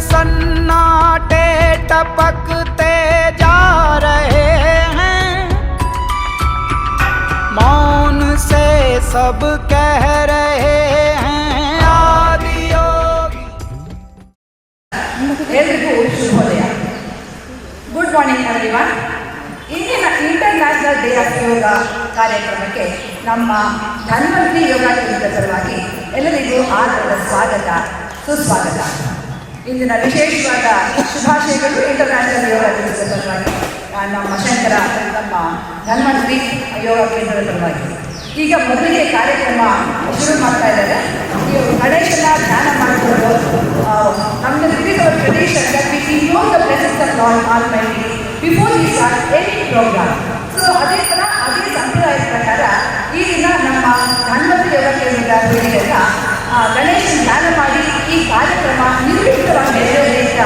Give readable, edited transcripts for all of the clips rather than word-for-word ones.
सन्नाटे टपकते जा रहे हैं, मौन से सब कह रहे हैं आदि योगी। ಎಲ್ರಿಗೂ ಶುಭೋದಯ. Good morning everyone. ಇಂದಿನ ಇಂಟರ್ನ್ಯಾಷನಲ್ ಡೇ ಆಫ್ ಯೋಗ ಕಾರ್ಯಕ್ರಮಕ್ಕೆ ನಮ್ಮ ಧನ್ವಂತರಿ ಯೋಗ ಕೇಂದ್ರದ ಸಲುವಾಗಿ ಎಲ್ಲರಿಗೂ ಆದರದ ಸ್ವಾಗತ, ಸುಸ್ವಾಗತ. ಇಂದಿನ ವಿಶೇಷವಾದ ಶುಭಾಶಯಗಳು ಇಂಟರ್ನ್ಯಾಷನಲ್ ಯೋಗ ಕೇಂದ್ರದ ಸಲುವಾಗಿ ನಮ್ಮ ಶಂಕರ, ನಮ್ಮ ಧನ್ವಂತರಿ ಯೋಗ ಕೇಂದ್ರದ ಸಲುವಾಗಿ. ಈಗ ಮೊದಲಿಗೆ ಕಾರ್ಯಕ್ರಮ ಶುರು ಮಾಡ್ತಾ ಇದ್ದಾರೆ. ನೀವು ಗಣೇಶನ ಧ್ಯಾನ ಮಾಡಿಕೊಂಡು ನಮ್ಮದು it our tradition that we invoke the presence of lord almighty before we start any program. So ಅದೇ ಥರ ಅದೇ ಸಂಪ್ರದಾಯದ ಪ್ರಕಾರ ಈ ದಿನ ನಮ್ಮ ಧನ್ವಂತರಿ ಯೋಗ ಕೇಂದ್ರದ ವೇದಿಕೆಯಿಂದ ಗಣೇಶನ ಧ್ಯಾನ ಮಾಡಿ ಈ ಕಾರ್ಯಕ್ರಮ ನಿರ್ವಿಘ್ನವಾಗಿ ನೆರವೇರಲಿ ಅಂತ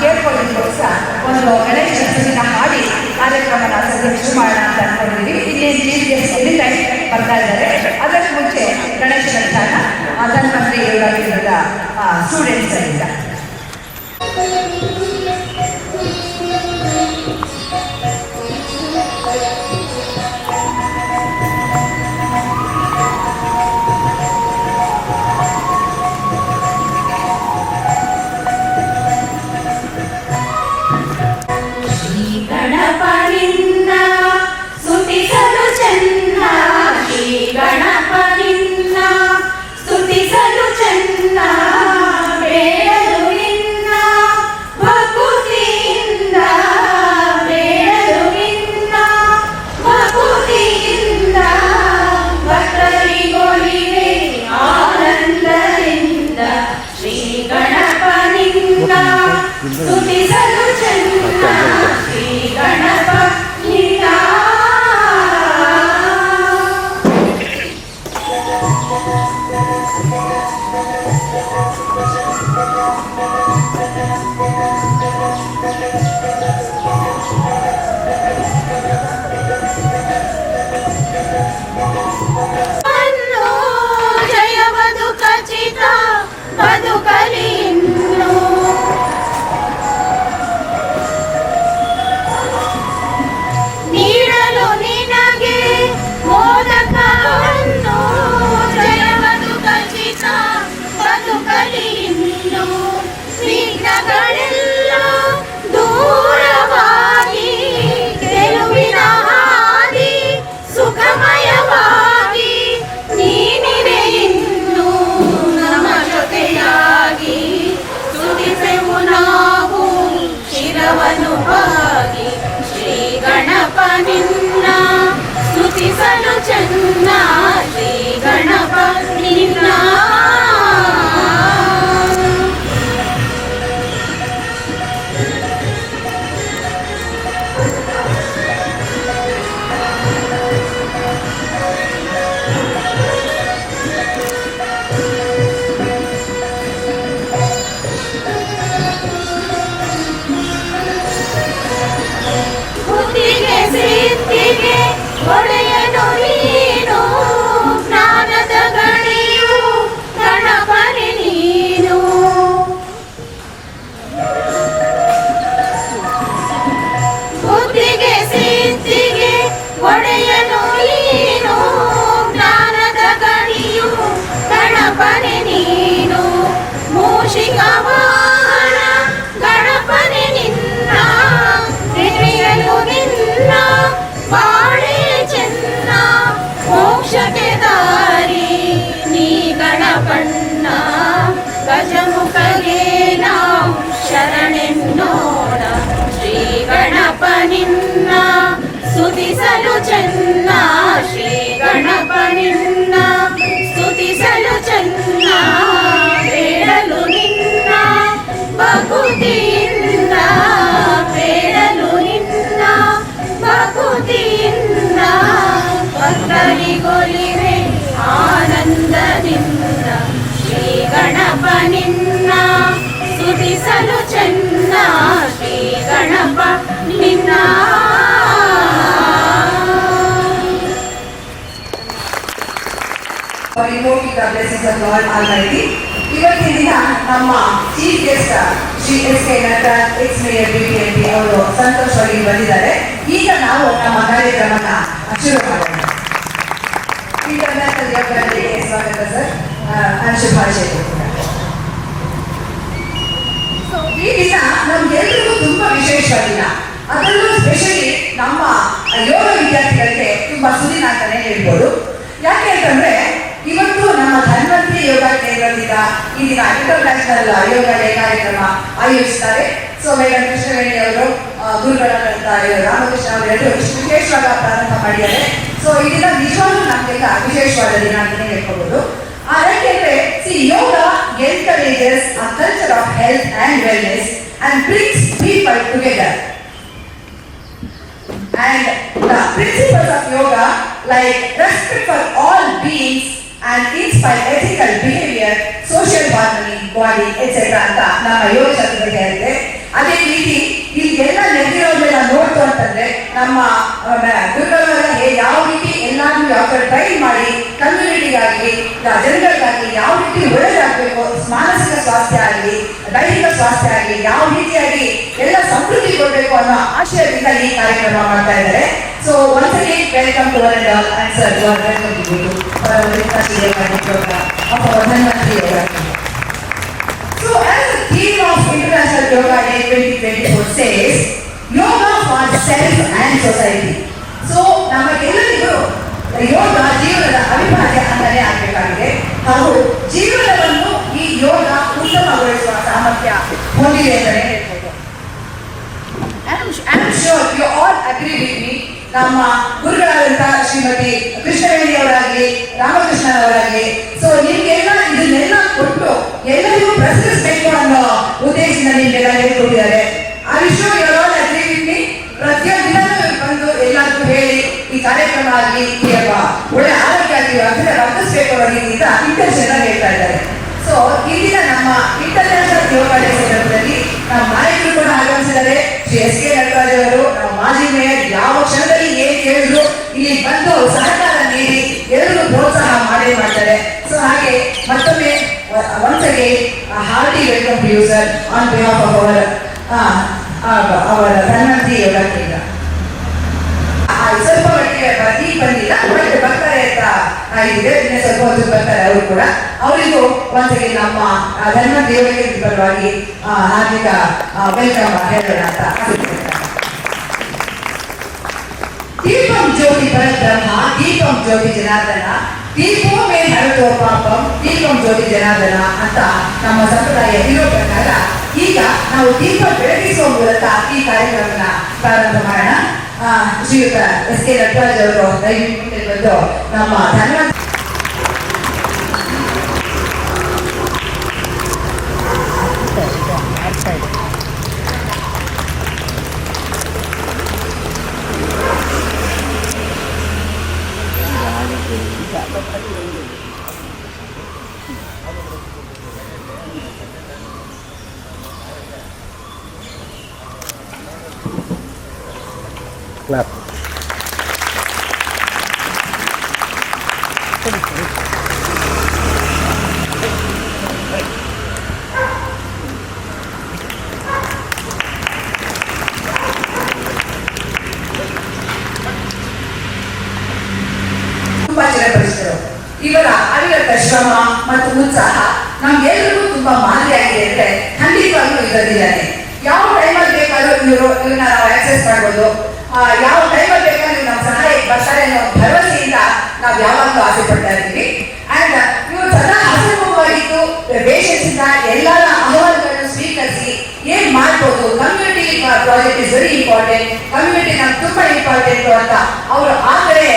ಕೇಳ್ಕೊಳ್ಳೋದಕ್ಕೋಸ್ಕರ ಒಂದು ಗಣೇಶನ ಸ್ತುತಿನ ಹಾಡಿ ಕಾರ್ಯಕ್ರಮನ ಸದ್ಯ ಶುರು ಮಾಡೋಣ ಅಂತ ಅಂದ್ಕೊಂಡಿದ್ದೀವಿ. ಇನ್ನೇನು ಚೀಫ್ ಗೆಸ್ಟ್ ಎನಿ ಬರ್ತಾ ಇದ್ದಾರೆ. ಅದಕ್ಕೆ ಮುಂಚೆ ಗಣೇಶನ ಧ್ಯಾನ ಧನ್ವಂತರಿ ಯೋಗ ಕೇಂದ್ರದ ಸ್ಟೂಡೆಂಟ್ಸ್ ಅಲ್ಲಿಂದ. ಸ್ತುತಿಸಲು ಚೆನ್ನ ಶ್ರೀ ಗಣಪ ನಿನ್ನ, ಸ್ತುತಿಸಲು ಚೆನ್ನ ಬೇಡಲು ನಿನ್ನ, ಭಕುತಿಯಿಂದ ಬೇಡಲು ನಿನ್ನ, ಭಕುತಿಯಿಂದ ಭಕ್ತರಿಗೊಲಿವೆ ಆನಂದದಿಂದ ಶ್ರೀ ಗಣಪ ನಿನ್ನ, ಸ್ತುತಿಸಲು ಚೆನ್ನ ಶ್ರೀ ಗಣಪ ನಿನ್ನ. For invoking the blessings of Lord Almighty. ಇವತ್ತಿನ ದಿನ ನಮ್ಮ chief guest Shri S K Nataraj ex mayor BBMP ಅವರು ಸಂತೋಷವಾಗಿ ಬಂದಿದ್ದಾರೆ. ಈಗ ನಾವು ನಮ್ಮ ಕಾರ್ಯಕ್ರಮನ ಶುರು ಮಾಡೋಣ. ಇಂಟರ್ನ್ಯಾಷನಲ್ ಯೋಗ ಡೇಗೆ ಸ್ವಾಗತ ಸರ್, ಶುಭಾಶಯಗಳು. ಈ ದಿನ ನಮ್ಗೆಲ್ರಿಗೂ ತುಂಬಾ ವಿಶೇಷವಾಗಿಲ್ಲ, ಅದರಲ್ಲೂ ಸ್ಪೆಷಲಿ ನಮ್ಮ ಯೋಗ ವಿದ್ಯಾರ್ಥಿಗಳಿಗೆ ತುಂಬಾ ಸುದಿನ ಅಂತಾನೆ ಹೇಳ್ಬೋದು. ಯಾಕೆ ಅಂತಂದ್ರೆ ಇವತ್ತು ನಮ್ಮ ಧನ್ವಂತರಿ ಯೋಗ ಕೇಂದ್ರದಿಂದ ಈ ದಿನ ಇಂಟರ್ನ್ಯಾಷನಲ್ ಯೋಗ ಡೇ ಕಾರ್ಯಕ್ರಮ ಆಯೋಜಿಸ್ತಾರೆ. ಸೊ ಮೇಡಮ್ ಕೃಷ್ಣವೇಣಿ ಅವರು, ಗುರುಗಳಾದಂತ ರಾಮಕೃಷ್ಣ ಅವರು ಎರಡು ವಿಶೇಷವಾಗಿ ಪ್ರಾರಂಭ ಮಾಡಿದ್ದಾರೆ. ಸೊ ಈ ದಿನ ನಿಜವಾಗ್ಲೂ ನಮಗೆಲ್ಲ ವಿಶೇಷವಾದ ದಿನ ಅಂತಾನೆ ಹೇಳ್ಕೋಬಹುದು. ಯಾಕೆಂದ್ರೆ ಯೋಗ encourages a culture of health and wellness and brings people together. And the principles of yoga like respect for all beings and inspire ethical behavior, social harmony, body, etc. ಅಂತ ನಮ್ಮ ಯೋಗ ಶಾಸ್ತ್ರದಲ್ಲಿ ಹೇಳಿದೆ. ಅದೇ ರೀತಿ ಇಲ್ಲಿ ಎಲ್ಲ ನೆಗೆರೋದೆಲ್ಲ ನೋಡ್ತು ಅಂತಂದ್ರೆ ನಮ್ಮ ಗುರುಗಳವರ ಯಾವ ರೀತಿ ಎಲ್ಲಾದ್ರೂ ಯಾವ ತರ ಟ್ರೈನ್ ಮಾಡಿ ಕಮ್ಯುನಿಟಿಗಾಗಿ ಜನಗಳಿಗಾಗಿ ಯಾವ ರೀತಿ ಒಳ್ಳೆದಾಗಬೇಕು, ಮಾನಸಿಕ ಸ್ವಾಸ್ಥ್ಯ ಆಗಲಿ ದೈಹಿಕ ಸ್ವಾಸ್ಥ್ಯ ಆಗಲಿ ಯಾವ ರೀತಿಯಾಗಿ ಎಲ್ಲ ಸಮೃದ್ಧಿ ಕೊಡಬೇಕು ಅನ್ನೋ ಆಶಯದಿಂದ ಈ ಕಾರ್ಯಕ್ರಮ ಮಾಡ್ತಾ ಇದ್ದಾರೆ. So once again welcome to one and all, and sir you are welcome to you for our international yoga of our Dhanvanti Yoga. So as the theme of International Yoga Day 2024 says, yoga for self and society. So ನಮಗೆಲ್ಲರಿಗೂ ಯೋಗ ಜೀವನದ ಅವಿಭಾಜ್ಯ ಅಂತಾನೆ ಆಗಬೇಕಾಗಿದೆ. ಹಾಗೂ ಜೀವನವನ್ನು ಈ ಯೋಗ ಉತ್ತಮಗೊಳಿಸುವ ಸಾಮರ್ಥ್ಯ ಹೊಂದಿದೆ ಅಂತಾನೆ ಹೇಳ್ಬೋದು. I am sure you all agree with me. ನಮ್ಮ ಗುರುಗಳಾದಂತಹ ಶ್ರೀಮತಿ ಕೃಷ್ಣವೇಣಿ ಅವರಾಗಲಿ ರಾಮಕೃಷ್ಣ ಅವರಾಗಲಿ ಸೊ ನಿಮ್ಗೆಲ್ಲ ಇದನ್ನೆಲ್ಲ ಕೊಟ್ಟು ಎಲ್ಲರಿಗೂ ಪ್ರಸರಿಸಬೇಕು ಅನ್ನೋ ಉದ್ದೇಶದಿಂದ ನಿಮ್ಗೆಲ್ಲ ಹೇಳ್ಕೊಟ್ಟಿದ್ದಾರೆ. I am sure you all agree with me. ಪ್ರತಿಯೊಂದಿನೂ ಬಂದು ಎಲ್ಲರಿಗೂ ಹೇಳಿ ಈ ಕಾರ್ಯಕ್ರಮ ಆಗಲಿ ಒಳ್ಳೆ ಆರೋಗ್ಯ ಆಗಲಿ ಅದನ್ನ ವರ್ಧಿಸಬೇಕು ಅನ್ನೋ ರೀತಿಯಿಂದ ಇಂಟೆನ್ಷನ್ ಹೇಳ್ತಾ ಇದ್ದಾರೆ. ಸೊ ಇಂದಿನ ನಮ್ಮ ಇಂಟರ್ನ್ಯಾಷನಲ್ ಯೋಗ ಡೇ ಸಂದರ್ಭದಲ್ಲಿ ನಮ್ಮ ನಾಯಕರು ಕೂಡ ಆಗಮಿಸಿದ್ದಾರೆ. ಶ್ರೀ ಎಸ್ ಕೆ ನಟರಾಜ್ ಅವರು, ನಮ್ಮ ಮಾಜಿ ಮೇಯರ್, ಯಾವ ಕ್ಷಣದಲ್ಲಿ ಏನ್ ಕೇಳಿದ್ರು ಇಲ್ಲಿ ಬಂದು ಸಹಕಾರ ನೀಡಿ ಎಲ್ಲರೂ ಪ್ರೋತ್ಸಾಹ ಮಾಡೇ ಮಾಡ್ತಾರೆ. ಸೊ ಹಾಗೆ ಮತ್ತೊಮ್ಮೆ once again hearty welcome to you sir on behalf of our Dhanvantari ಯೋಗ ಕೇಂದ್ರ. ಸ್ವಲ್ಪ ಮಟ್ಟಿಗೆ ಈಗ ಬಂದಿಲ್ಲ, ಬಟ್ ಬರ್ತಾರೆ ಅಂತ ಇದೆ, ಇನ್ನೇ ಸ್ವಲ್ಪ ಹೊತ್ತು ಬರ್ತಾರೆ ಅವರು ಕೂಡ. ಅವರಿಗೂ ಒಂದ್ಸರಿ ನಮ್ಮ ಧನ್ವಂತರಿ ಯೋಗ ಕೇಂದ್ರ ಪರವಾಗಿ ಹಾರ್ದಿಕ ವೆಲ್ಕಮ್ ಹೇಳೋಣ ಅಂತ ದೀಪಂ ಜ್ಯೋತಿ ಪರಬ್ರಹ್ಮ ದೀಪಂ ಜ್ಯೋತಿ ಜನಾರ್ದನ ದೀಪೋ ಮೇ ಹರತೋ ಪಾಪಂ ದೀಪಂ ಜ್ಯೋತಿ ಜನಾರ್ದನ ಅಂತ ನಮ್ಮ ಸಂಪ್ರದಾಯ ಇರೋ ಪ್ರಕಾರ ಈಗ ನಾವು ದೀಪ ಬೆಳಗಿಸುವ ಮೂಲಕ ಈ ಕಾರ್ಯಕ್ರಮನ ಪ್ರಾರಂಭ ಮಾಡೋಣ. ಶ್ರೀಯುತ ಎಸ್ ಕೆ ನಟರಾಜ್ ಅವರು ದಯವಿಟ್ಟು ಬಂದು ನಮ್ಮ ಧನ್ವಂತರಿ clap. ತುಂಬಾ ಚಿರಪರಿಚಿತರು. ಇವರ ಅವಿರತ ಶ್ರಮ ಮತ್ತು ಉತ್ಸಾಹ ನಮ್ಗೆಲ್ಲರಿಗೂ ತುಂಬಾ ಮಾದರಿಯಾಗಿದೆ ಅಂದ್ರೆ ಖಂಡಿತವಾಗ್ಲೂ ಇದರಿದ್ದಾನೆ. ಯಾವ ಟೈಮಲ್ಲಿ ಬೇಕಾದ್ರೂ ಇವನ್ನ ನಾವು ಆಕ್ಸೆಸ್ ಮಾಡ್ಬೋದು, ಯಾವ ಟೈಮಲ್ಲಿ ಬೇಕಾದ್ರೂ ನಮ್ಮ ಸಹಾಯಕ್ಕೆ ಬರ್ತಾರೆ ಅನ್ನೋ ಭರವಸೆಯಿಂದ ನಾವು ಯಾವಾಗಲೂ ಆಸೆ ಪಡ್ತಾ ಇರ್ತೀವಿ. ಅಂಡ್ ಇವರು ಸದಾ ಹಸಮುಖವಾಗಿದ್ದು ಪೇಷನ್ಸ್ ಇಂದ ಎಲ್ಲರ ಅಹವಾಲುಗಳನ್ನು ಸ್ವೀಕರಿಸಿ ಏನ್ ಮಾಡ್ಬೋದು, community project is very important, community ನಮ್ಗೆ ತುಂಬಾ ಇಂಪಾರ್ಟೆಂಟ್ ಅಂತ ಅವರು ಆ ಕಡೆ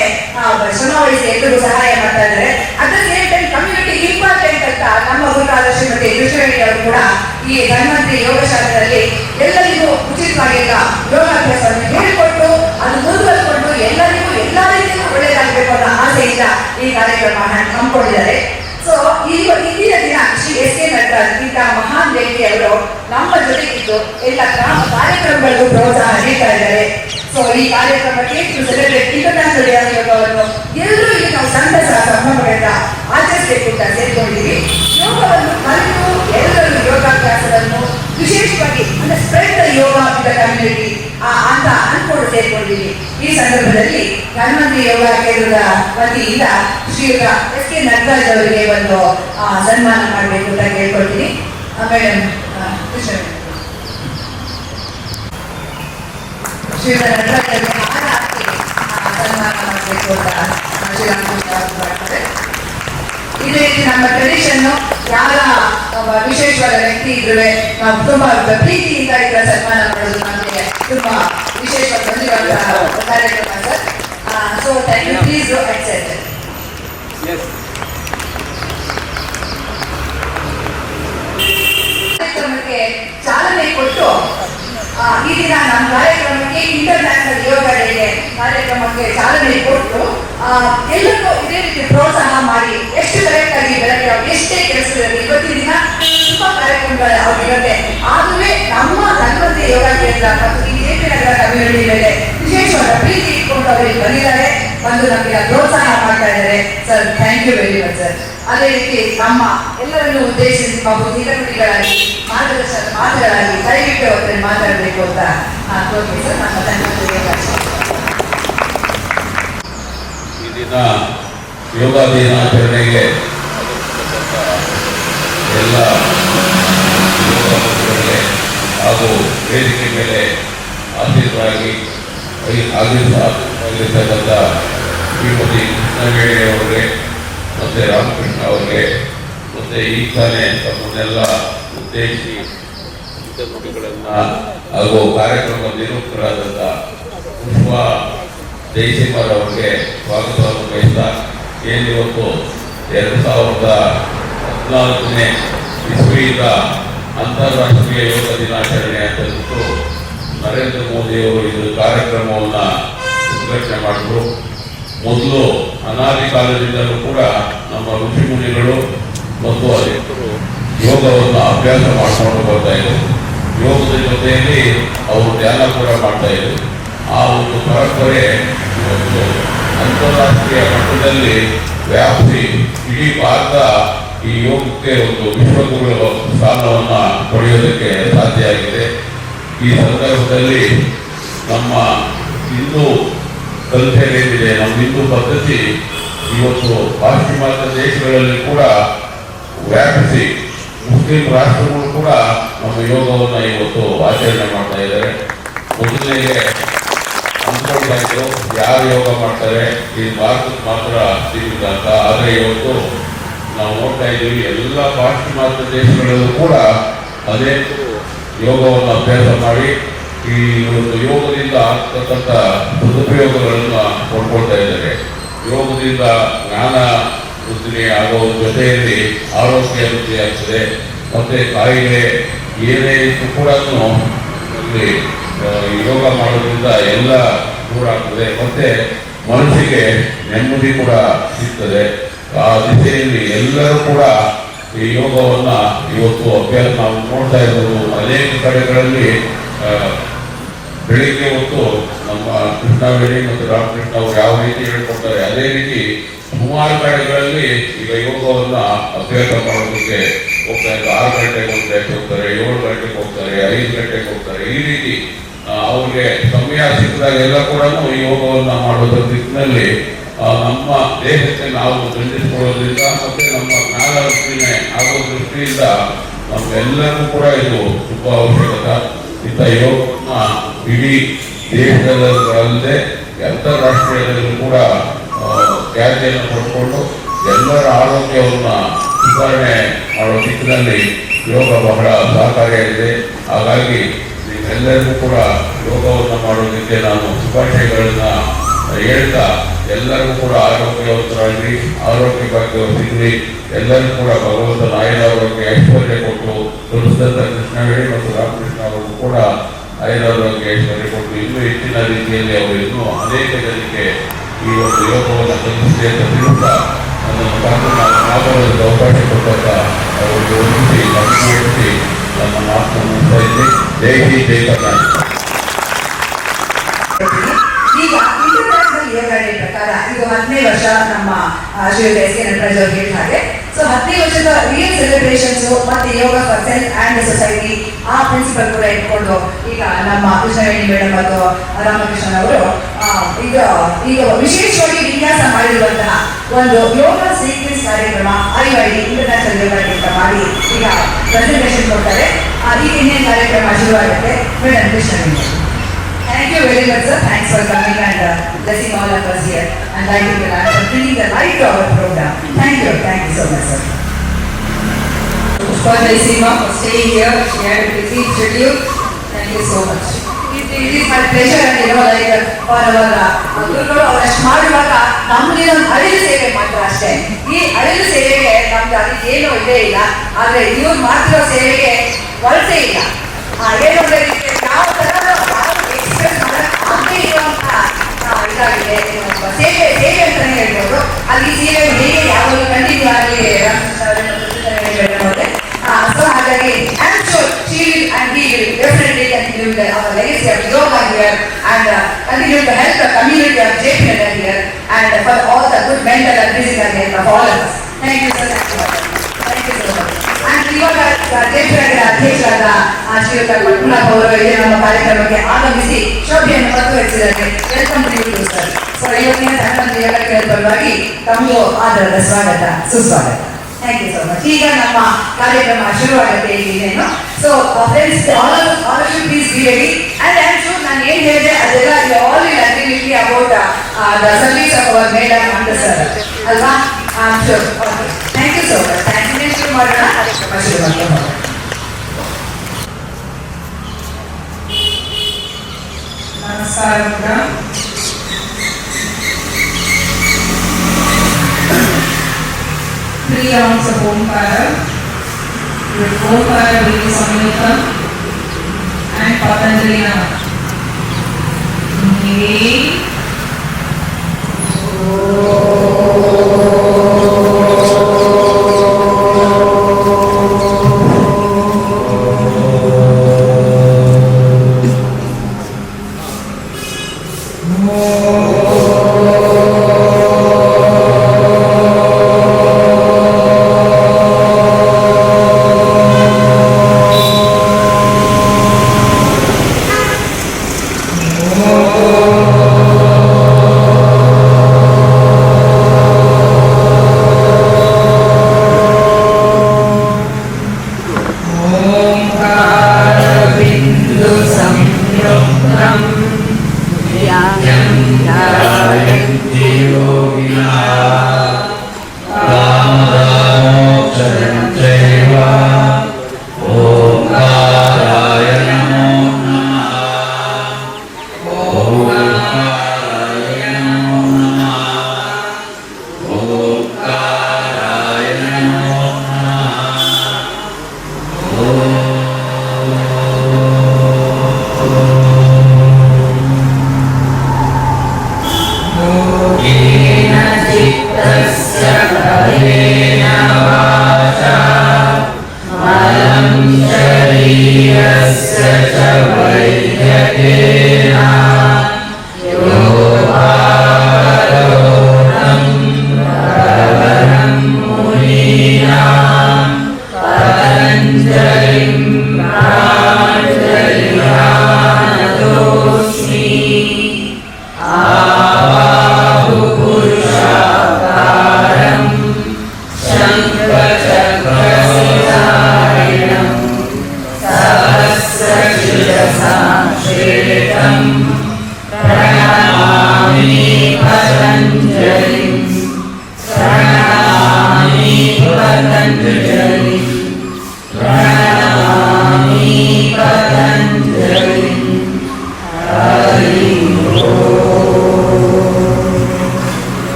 ಶ್ರಮ ವಹಿಸಿ ಎಲ್ಲರಿಗೂ ಸಹಾಯ ಮಾಡ್ತಾ ಇದ್ದಾರೆ. At the same time community important ಅಂತ ನಮ್ಮ ಗುರುಗಳಾದ ಶ್ರೀಮತಿ ಕೃಷ್ಣವೇಣಿ ಅವರು ಕೂಡ ಈ ಧನ್ವಂತರಿ ಯೋಗಶಾಸ್ತ್ರದಲ್ಲಿ ಎಲ್ಲರಿಗೂ ಉಚಿತವಾಗಿ ಯೋಗಾಭ್ಯಾಸವನ್ನು ಹೇಳಿಕೊಟ್ಟು ಅದು ಮುಂದುವರೆಕೊಂಡು ಎಲ್ಲರಿಗೂ ಎಲ್ಲ ರೀತಿಯೂ ಒಳ್ಳೆಯದಾಗಬೇಕು ಅನ್ನೋ ಆಸೆಯಿಂದ ಈ ಕಾರ್ಯಕ್ರಮ ಹಮ್ಮಿಕೊಂಡಿದ್ದಾರೆ. ಸೊ ಇಂದಿನ ದಿನ ಶ್ರೀ ಎಸ್ ಕೆ ನಟರಾಜ್ ಇಂಥ ಮಹಾನ್ ವ್ಯಕ್ತಿಯವರು ನಮ್ಮ ಜೊತೆಗಿದ್ದು ಎಲ್ಲ ಕಾರ್ಯಕ್ರಮಗಳಿಗೂ ಪ್ರೋತ್ಸಾಹ ನೀಡ್ತಾ ಇದ್ದಾರೆ. ಸೊ ಈ ಕಾರ್ಯಕ್ರಮಕ್ಕೆ ಸೆಲೆಬ್ರೇಟ್ ಇಂಟರ್ನ್ಯಾಷನಲ್ ಡೇ ಯೋಗವನ್ನು ಎಲ್ಲರೂ ಇಲ್ಲಿ ನಾವು ಸಂತಸ ಸಂಭ್ರಮಗಳಿಂದ ಆಚರಿಸಬೇಕು ಅಂತ ಸೇರ್ಕೊಂಡಿದ್ದೀವಿ. ಯೋಗ ಯೋಗವನ್ನು ಕಲಿತು ಎಲ್ಲರೂ ಯೋಗಾಭ್ಯಾಸವನ್ನು ವಿಶೇಷವಾಗಿ ಅಂದ್ರೆ spread the yoga with the community ಅಂತ ಅನ್ಕೊಂಡು ಸೇರ್ಕೊಂಡಿದ್ದೀವಿ. ಈ ಸಂದರ್ಭದಲ್ಲಿ ಧನ್ವಂತರಿ ಯೋಗ ಕೇಂದ್ರದ ವತಿಯಿಂದ ಶ್ರೀಯುತ ಎಸ್ ಕೆ ನಟರಾಜ್ ಅವರಿಗೆ ಒಂದು ಸನ್ಮಾನ ಮಾಡಬೇಕು ಅಂತ ಕೇಳ್ಕೊಳ್ತೀನಿ. ಮೇಡಮ್ ಶ್ರೀಯುತ ನಟರಾಜ್ ಅವರಿಗೆ ಹಾರ ಹಾಕಿ ಸನ್ಮಾನ ಮಾಡಬೇಕು ಅಂತ ಶ್ರೀರಾಮಕೃಷ್ಣ ಅವರು ಮಾಡ್ತಾರೆ. ಇದೇ ರೀತಿ ನಮ್ಮ ಟ್ರೆಡಿಷನ್ ಯಾರ ವಿಶೇಷವಾದ ವ್ಯಕ್ತಿ ಇದ್ರೆ ನಾವು ತುಂಬಾ ಪ್ರೀತಿಯಿಂದ ಇದರ ಸನ್ಮಾನ ಮಾಡೋದು ನಮಗೆ ತುಂಬಾ ವಿಶೇಷವಾಗಿ ಬಂದಿರುವಂತಹ ಕಾರ್ಯಕ್ರಮ sir. So thank you. Please go accept. ಕಾರ್ಯಕ್ರಮಕ್ಕೆ ಚಾಲನೆ ಕೊಟ್ಟು ಈ ದಿನ ನಮ್ಮ ಕಾರ್ಯಕ್ರಮಕ್ಕೆ ಇಂಟರ್ನ್ಯಾಷನಲ್ ಯೋಗ ಡೇ ಕಾರ್ಯಕ್ರಮಕ್ಕೆ ಚಾಲನೆ ಕೊಟ್ಟು ಎಲ್ಲರೂ ಇದೇ ರೀತಿ ಪ್ರೋತ್ಸಾಹ ಮಾಡಿ ಎಷ್ಟು ಕರೆಕ್ಟ್ ಆಗಿ ಬೆಳಗ್ಗೆ ಎಷ್ಟೇ ಕೆಲಸದಲ್ಲಿ ಇವತ್ತಿನ ದಿನ ತುಂಬಾ ಕಾರ್ಯಕ್ರಮಗಳು ಅವ್ರಿರುತ್ತೆ. ಆದುವೇ ನಮ್ಮ ಧನ್ವಂತರಿ ಯೋಗ ಕೇಂದ್ರ ಮತ್ತು ಈ ಜೆ ಪಿ ನಗರ ಕಮ್ಯುನಿಟಿ ಮೇಲೆ ವಿಶೇಷವಾದ ಪ್ರೀತಿ ಇಟ್ಕೊಂಡು ಅವರಿಗೆ ಬಂದಿದ್ದಾರೆ, ಬಂದು ನಮಗೆ ಪ್ರೋತ್ಸಾಹ ಮಾಡ್ತಾ ಇದ್ದಾರೆ sir. Thank you very much sir. ಅದೇ ರೀತಿ ನಮ್ಮ ಎಲ್ಲರನ್ನು ಉದ್ದೇಶಿಸಿ ಹಿತನುಡಿಗಳಾಗಿ ಮಾರ್ಗದರ್ಶನ ಮಾತುಗಳಾಗಿ ದಯವಿಟ್ಟು ಅವರಲ್ಲಿ ಮಾತಾಡಬೇಕು ಅಂತ ಕೋರ್ತೀನಿ ಸರ್. ನಮ್ಮ ಧನ್ವಂತರಿ ಯೋಗ ಈ ದಿನ ಯೋಗ ದಿನಾಚರಣೆಗೆ ಎಲ್ಲ ಯೋಗ ಭಕ್ತರಿಗೆ ಹಾಗೂ ವೇದಿಕೆ ಮೇಲೆ ಆಸೀನರಾಗಿ ಆಗಿರ್ತಕ್ಕಂಥ ಶ್ರೀಮತಿ ಕೃಷ್ಣವೇಣಿ ಅವರಿಗೆ ಮತ್ತು ರಾಮಕೃಷ್ಣ ಅವರಿಗೆ ಮತ್ತು ಈ ತಾನೇ ತಮ್ಮನ್ನೆಲ್ಲ ಉದ್ದೇಶಿಸಿ ನುಡಿಗಳನ್ನು ಹಾಗೂ ಕಾರ್ಯಕ್ರಮ ನಿರೂಪಕರಾದಂಥ ಪುಷ್ಪ ಜಯಸಿಂಹರ್ ಅವರಿಗೆ ಸ್ವಾಗತವನ್ನು ಬಯಸ್ತಾ ಏನಿವತ್ತು 2014ನೇ ಇಸ್ವಿಯಿಂದ ಅಂತಾರಾಷ್ಟ್ರೀಯ ಯೋಗ ದಿನಾಚರಣೆ ಅಂತ ನರೇಂದ್ರ ಮೋದಿಯವರು ಇದು ಕಾರ್ಯಕ್ರಮವನ್ನು ಉದ್ಘಾಟನೆ ಮಾಡಿದ್ರು. ಮೊದಲು ಅನಾದಿ ಕಾಲದಿಂದಲೂ ಕೂಡ ನಮ್ಮ ಋಷಿ ಮುನಿಗಳು ಮತ್ತು ಅನೇಕರು ಯೋಗವನ್ನು ಅಭ್ಯಾಸ ಮಾಡಿಕೊಂಡು ಬರ್ತಾ ಇದ್ರು. ಯೋಗದ ಜೊತೆಯಲ್ಲಿ ಅವರು ಧ್ಯಾನ ಕೂಡ ಮಾಡ್ತಾ ಇದ್ರು. ಆ ಒಂದು ಪರಂಪರೆ ಇವತ್ತು ಅಂತಾರಾಷ್ಟ್ರೀಯ ಮಟ್ಟದಲ್ಲಿ ವ್ಯಾಪ್ತಿ ಇಡೀ ಭಾರತ ಈ ಯೋಗಕ್ಕೆ ಒಂದು ವಿಶ್ವಗುರುಗಳ ಸ್ಥಾನವನ್ನು ಪಡೆಯೋದಕ್ಕೆ ಸಾಧ್ಯ ಆಗಿದೆ. ಈ ಸಂದರ್ಭದಲ್ಲಿ ನಮ್ಮ ಹಿಂದೂ ಕಲ್ಚರ್ ಏನಿದೆ, ನಮ್ಮ ಹಿಂದೂ ಪದ್ಧತಿ ಇವತ್ತು ಪಾಶ್ಚಿಮಾತ್ಯ ದೇಶಗಳಲ್ಲಿ ಕೂಡ ವ್ಯಾಪಿಸಿ ಮುಸ್ಲಿಂ ರಾಷ್ಟ್ರಗಳು ಕೂಡ ನಮ್ಮ ಯೋಗವನ್ನು ಇವತ್ತು ಆಚರಣೆ ಮಾಡ್ತಾ ಇದ್ದಾರೆ. ಮೊದಲಿಗೆ ಅಂದ್ಕೊಳ್ತಾ ಇದ್ರು ಯಾರು ಯೋಗ ಮಾಡ್ತಾರೆ ಈ ಭಾರತಕ್ಕೆ ಮಾತ್ರ ಸೀಮಿತ ಅಂತ. ಆದರೆ ಇವತ್ತು ನಾವು ನೋಡ್ತಾ ಇದ್ದೀವಿ ಎಲ್ಲ ಪಾಶ್ಚಿಮಾತ್ಯ ದೇಶಗಳಲ್ಲೂ ಕೂಡ ಅನೇಕ ಯೋಗವನ್ನು ಅಭ್ಯಾಸ ಮಾಡಿ ಈ ಒಂದು ಯೋಗದಿಂದ ಆಗ್ತಕ್ಕಂಥ ಸದುಪಯೋಗಗಳನ್ನು ಕೊಂಡ್ಕೊಳ್ತಾ ಇದ್ದಾರೆ. ಯೋಗದಿಂದ ಜ್ಞಾನ ವೃದ್ಧಿ ಆಗುವ ಜೊತೆಯಲ್ಲಿ ಆರೋಗ್ಯ ವೃದ್ಧಿ ಆಗ್ತದೆ. ಮತ್ತೆ ಕಾಯಿಲೆ ಏನೇ ಇದ್ದು ಕೂಡ ಇಲ್ಲಿ ಯೋಗ ಮಾಡೋದ್ರಿಂದ ಎಲ್ಲ ದೂರ ಆಗ್ತದೆ. ಮತ್ತೆ ಮನಸ್ಸಿಗೆ ನೆಮ್ಮದಿ ಕೂಡ ಸಿಗ್ತದೆ. ಆ ದಿಸೆಯಲ್ಲಿ ಎಲ್ಲರೂ ಕೂಡ ಈ ಯೋಗವನ್ನ ಇವತ್ತು ಅಭ್ಯಾಸ ನಾವು ನೋಡ್ತಾ ಇರೋದು ಅನೇಕ ಕಡೆಗಳಲ್ಲಿ. ಬೆಳಿಗ್ಗೆ ಹೊತ್ತು ನಮ್ಮ ಕೃಷ್ಣವೇಣಿ ಮತ್ತು ರಾಮಕೃಷ್ಣ ಅವರು ಯಾವ ರೀತಿ ಹೇಳ್ಕೊಡ್ತಾರೆ ಅದೇ ರೀತಿ ಸುಮಾರು ಕಡೆಗಳಲ್ಲಿ ಈಗ ಯೋಗವನ್ನ ಅಭ್ಯಾಸ ಮಾಡೋದಕ್ಕೆ ಹೋಗ್ತಾ ಇದ್ದಾರೆ. 6 ಗಂಟೆಗೆ ಒಂದು ಬ್ಯಾಚ್ ಹೋಗ್ತಾರೆ, 7 ಗಂಟೆಗೆ ಹೋಗ್ತಾರೆ, 5 ಗಂಟೆಗೆ ಹೋಗ್ತಾರೆ. ಈ ರೀತಿ ಅವ್ರಿಗೆ ಸಮಯ ಸಿಕ್ಕಿದಾಗೆಲ್ಲ ಕೂಡ ಈ ಯೋಗವನ್ನ ಮಾಡೋದ್ರ ದಿಕ್ಕಿನಲ್ಲಿ ನಮ್ಮ ದೇಹಕ್ಕೆ ನಾವು ದಂಡಿಸಿಕೊಳ್ಳೋದ್ರಿಂದ ಮತ್ತೆ ನಮ್ಮ ಜ್ಞಾನ ವೃದ್ಧಿನೇ ಆಗೋ ದೃಷ್ಟಿಯಿಂದ ನಮ್ಮೆಲ್ಲರಿಗೂ ಕೂಡ ಇದು ತುಂಬಾ ಅವಶ್ಯಕತೆ. ಇಂಥ ಯೋಗವನ್ನ ಇಡೀ ದೇಶದಲ್ಲದೆ ಅಂತಾರಾಷ್ಟ್ರೀಯದಲ್ಲಿ ಕೂಡ ಖ್ಯಾತಿಯನ್ನು ಪಡ್ಕೊಂಡು ಎಲ್ಲರ ಆರೋಗ್ಯವನ್ನ ಸುಧಾರಣೆ ಮಾಡೋ ದಿಕ್ಕಿನಲ್ಲಿ ಯೋಗ ಬಹಳ ಸಹಕಾರಿಯಾಗಿದೆ. ಹಾಗಾಗಿ ನೀವೆಲ್ಲರಿಗೂ ಕೂಡ ಯೋಗವನ್ನು ಮಾಡೋದಕ್ಕೆ ನಾನು ಶುಭಾಶಯಗಳನ್ನ ಹೇಳ್ತಾ ಎಲ್ಲರಿಗೂ ಕೂಡ ಆರೋಗ್ಯವಂತರಾಗಿ ಆರೋಗ್ಯ ಭಾಗ್ಯ ಸಿಗಲಿ. ಎಲ್ಲರಿಗೂ ಕೂಡ ಭಗವಂತನ ಆಯುರಾರೋಗ್ಯ ಐಶ್ವರ್ಯ ಕೊಟ್ಟು ತೋರಿಸಿದಂಥ ಕೃಷ್ಣವೇಣಿ ಮತ್ತು ರಾಮಕೃಷ್ಣ ಅವರಿಗೂ ಕೂಡ ಆಯುರಾರೋಗ್ಯ ಐಶ್ವರ್ಯ ಕೊಟ್ಟು ಇನ್ನೂ ಹೆಚ್ಚಿನ ರೀತಿಯಲ್ಲಿ ಅವರು ಇನ್ನೂ ಅನೇಕ ಜನಕ್ಕೆ ಈ ಒಂದು ಯೋಗವನ್ನು ಕಲಿಸಿದೆ ಅಂತ ತಿಳಿಸ್ತಾ ನನ್ನನ್ನು ಮಾತಾಡೋದಕ್ಕೆ ಅವಕಾಶ ಕೊಟ್ಟಾಗ ಅವರಿಗೆ ಒಲಿಸಿ ನನ್ನ ಮಾತನ್ನು ಮುಗಿಸ್ತಾ ಇದ್ದೆ. ಜೈ ಹಿಂದ್, ಜೈ ಕರ್ನಾಟಕ. ಈಗ ಇಂಟರ್ನ್ಯಾಷನಲ್ ಯೋಗ ಡೇ ಪ್ರಕಾರ ಇದು 10ನೇ ವರ್ಷ ನಮ್ಮ ಶ್ರೀಯುತ ಎಸ್ ಕೆ ನಟರಾಜ್ ಅವರು ಹೇಳಿದ ಹಾಗೆ. ಸೊ ಸೊ 10 ವರ್ಷದ ರಿಯಲ್ ಸೆಲೆಬ್ರೇಷನ್ಸ್ ಮತ್ತೆ ಯೋಗ ಫಾರ್ ಸೆಲ್ಫ್ ಅಂಡ್ ಸೊಸೈಟಿ ಆ ಪ್ರಿನ್ಸಿಪಲ್ ಕೂಡ ಇಟ್ಕೊಂಡು ಈಗ ನಮ್ಮ ಕೃಷ್ಣವೇಣಿ ಮೇಡಮ್ ಮತ್ತು ರಾಮಕೃಷ್ಣನ್ ಅವರು ಈಗ ವಿಶೇಷವಾಗಿ ವಿನ್ಯಾಸ ಮಾಡಿರುವಂತಹ ಒಂದು ಯೋಗ ಸೀಕ್ವೆನ್ಸ್ ಕಾರ್ಯಕ್ರಮ IYD ಇಂಟರ್ನ್ಯಾಷನಲ್ ಯೋಗ ಡೇ ಅಂತ ಮಾಡಿ ಈಗ ಪ್ರೆಸೆಂಟೇಷನ್ ಕೊಡ್ತಾರೆ. ಈಗ ಇನ್ನೇನು ಕಾರ್ಯಕ್ರಮ ಶುರುವಾಗುತ್ತೆ. Madam Krishnaveni. Thank you very much, sir. Thanks for coming and blessing all of us here and lighting the lamp and bringing the light to our program. Thank you so much, sir. For Naseema for staying here, she had a busy schedule. Thank you so much. It is my pleasure and for our ಗುರುಗಳು ಅವರಷ್ಟು ಮಾಡುವಾಗ ನಮ್ಮಲ್ಲಿ ಒಂದು ಅಳಿಲು ಸೇವೆ ಮಾತ್ರ ಅಷ್ಟೇ. ಈ ಅಳಿಲು ಸೇವೆಗೆ ನಮ್ದು ಅದಕ್ಕೆ ಏನೂ ಇದೇ ಇಲ್ಲ, ಆದ್ರೆ ಇವ್ರು ಮಾಡ್ತಿರೋ ಸೇವೆಗೆ ವಲಸೆ ಇಲ್ಲ. ಏನು ಯಾವ ತರ ಇದಾಗಿದೆ ಸೇವೆ ಅಂತಾನೆ ಹೇಳ್ಬೋದು. ಅಲ್ಲಿ ಸೇವೆ ಹೇಗೆ ಯಾವಾಗ ಕಂಟಿನ್ಯೂ ಆಗಲಿ ಸೊ ಹಾಗಾಗಿ I am sure she will and he will definitely continue our legacy of yoga here and continue to help the community of JP Nagar here and for all the good mental and physical health of all of us. Thank you sir. Thank you so much. And ಇವಾಗ JP Nagar ಅಧ್ಯಕ್ಷರಾದ ಶ್ರೀಯುತ ಪಟ್ನಾಯಕ್ ಅವರು ಇಲ್ಲಿ ನಮ್ಮ ಕಾರ್ಯಕ್ರಮಕ್ಕೆ ಆಗಮಿಸಿ ಶೋಭೆಯನ್ನು ಮುಂದುವರಿಸಿದ್ದಾರೆ. Welcome to you sir. So ಇವತ್ತಿನ ಧನ್ವಂತರಿ ಯೋಗ ಕೇಂದ್ರವಾಗಿ ತಮಗೂ ಆದರದ ಸ್ವಾಗತ ಸುಸ್ವಾಗತ. Thank you so much. ಈಗ ನಮ್ಮ ಕಾರ್ಯಕ್ರಮ ಶುರುವಾಗುತ್ತೆ ಇನ್ನೇನು. So friends all of you please be ready and I am sure ನಾನು ಏನು ಹೇಳಿದೆ ಅದೆಲ್ಲ you all will agree with me about the service of our madam and sir ಅಲ್ವಾ? I am sure. Okay, thank you so much. Thank you. ಶುರು ಮಾಡೋಣ. ಕಾರ್ಯಕ್ರಮ ಶುರು ಮಾಡೋಣ. ನಮಸ್ಕಾರ. 3 rounds of Omkara. With Omkara will be Samyukta and Patanjali Nama.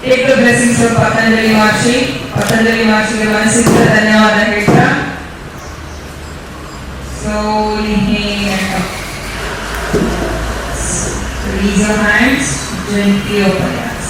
Take the blessings from Patanjali Maharshi. Patanjali Maharshi ke manasinda ಧನ್ಯವಾದ ಹೇಳ್ತಾ slowly and up. Release your hands, gently open your eyes.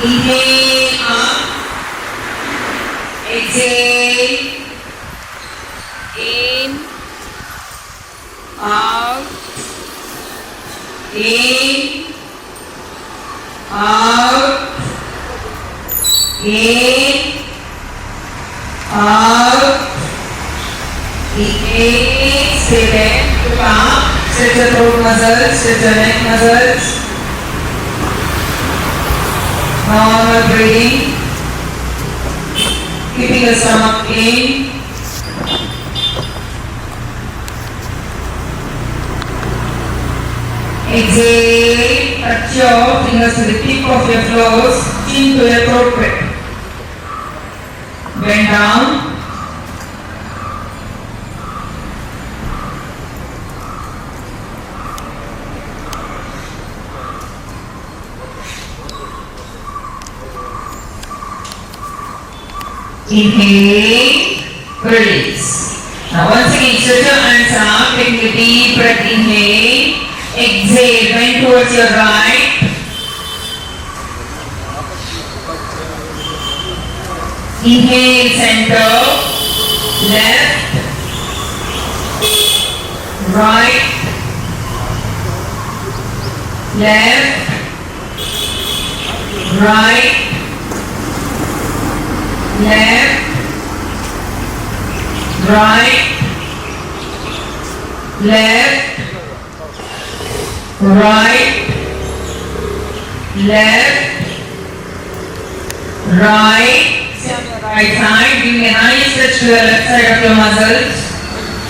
Inhale up. Exhale. In. Out. In. Out. In. Out. Inhale. Stay there. Look up. Stretch your throat muscles. Stretch your neck muscles. Normal breathing. Keeping the stomach in. Exhale. Touch your fingers to the tip of your toes. Chin to your throat pit. Bend down. Inhale, release. Now once again, stretch your hands up, taking a deep breath, inhale, exhale, bend towards your right. Inhale, center, left, right, left, right, left, right, left, right, left, right. Stay on your right side, giving a nice stretch to the left side of your muscles.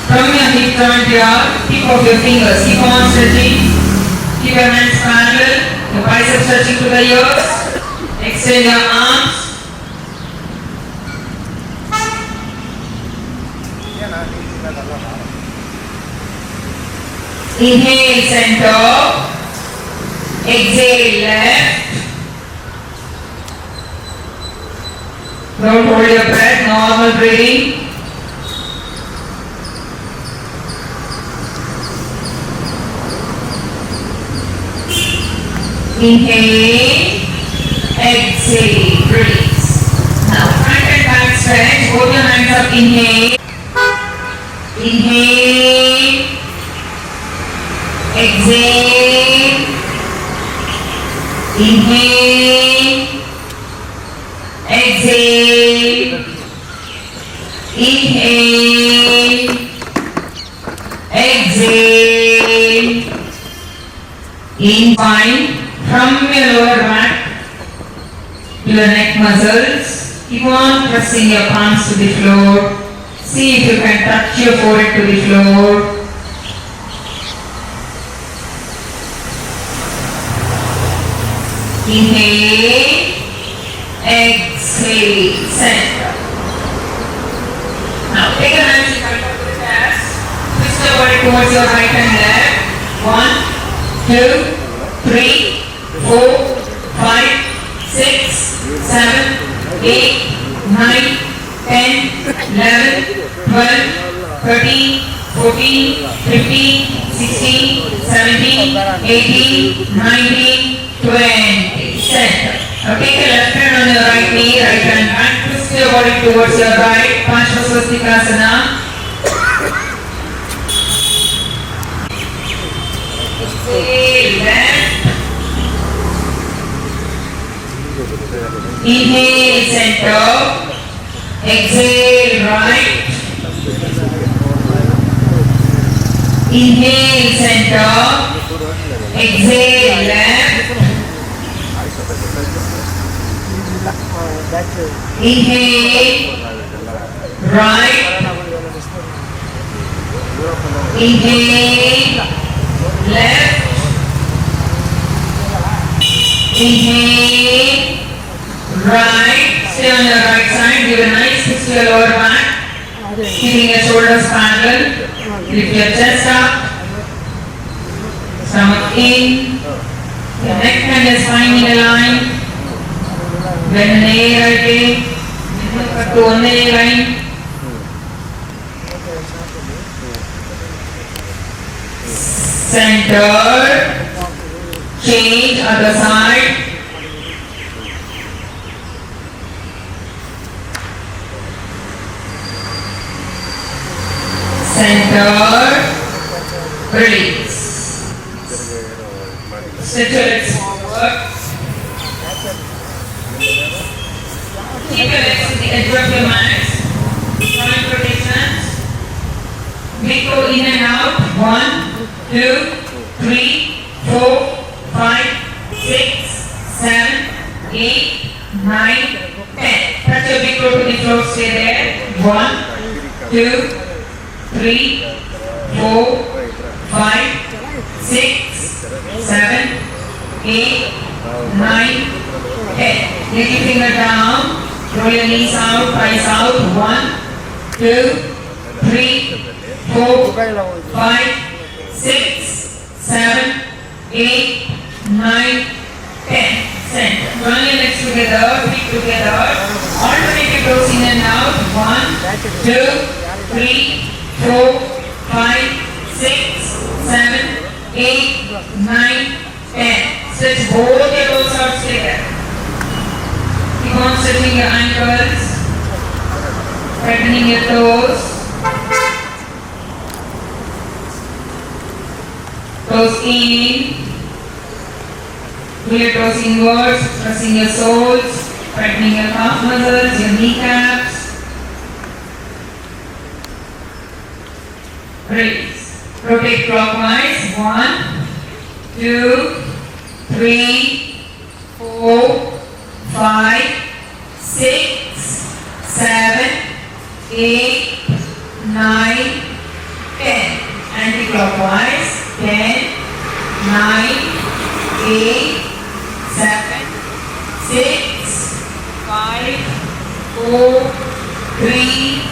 From your hip joint here, tip of your fingers, keep on stretching. Keep your hands parallel, your biceps stretching to the ears. Extend your arms. Inhale, center. Exhale, left. Don't hold your breath, normal breathing. Inhale, exhale, release. Now front and back stretch, both your hands up, inhale. Inhale, exhale, inhale, exhale, inhale, exhale, in fine from your lower back to your neck muscles. Keep on pressing your palms to the floor. See if you can touch your forehead to the floor. Inhale, exhale, center. Now take your hands in front of the chest. Twist your body towards your right and left. 1, 2, 3, 4, 5, 6, 7, 8, 9, 10, 11, 12, 13, 14, 15, 16, 17, 18, 19, 20. Center. Now take your left hand on your right knee, right hand back. Twist your body towards your right. Panchaswastikasana. Exhale left. Inhale center. Exhale right. Inhale center. Exhale left. Inhale right. Inhale left. Inhale right. Stay on your right side. Give a nice twist to your lower back. Keeping your shoulders parallel. Lift your chest up. Stomach in. Your neck and your spine in a line. Bend the knee right in. To one knee line. Center. Change other side. center, release. Stretch your legs forward. Keep your legs to the edge of your mat. Joint rotations. We go in and out. 1, 2, 3, 4, 5, 6, 7, 8, 9, 10. Touch your big toe to the floor. Stay there. 1, 2, 3, 4, 5, 6, 7, 8, 9, 10. Little finger down. Roll your knees out, thighs out. 1, 2, 3, 4, 5, 6, 7, 8, 9, 10. Center. Join your legs together, feet together. Alternate your toes in and out. 1, 2, 3, 4, 5, 6, 7, 8, 9, 10. Stretch both your toes out, stay there. Keep on stretching your ankles, tightening your toes. Toes in. Pull your toes inwards, pressing your soles, tightening your calf muscles, your kneecaps. Release. Rotate clockwise. 1, 2, 3, 4, 5, 6, 7, 8, 9, 10. Anti-clockwise. 10, 9, 8, 7, 6, 5, 4, 3,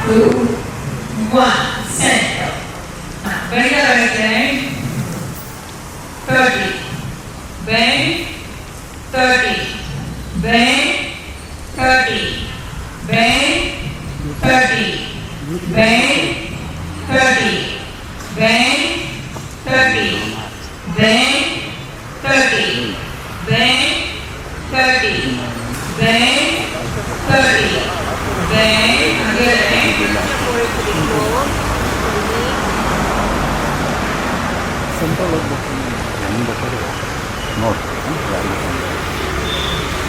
2, 1. Center. Bend your right leg. 30. Bend. 30. Bend. 30. Bend. 30. Bend. 30. Bend. 30. Bend. 30. Bend. 30. Bend. 30. Bend. Again.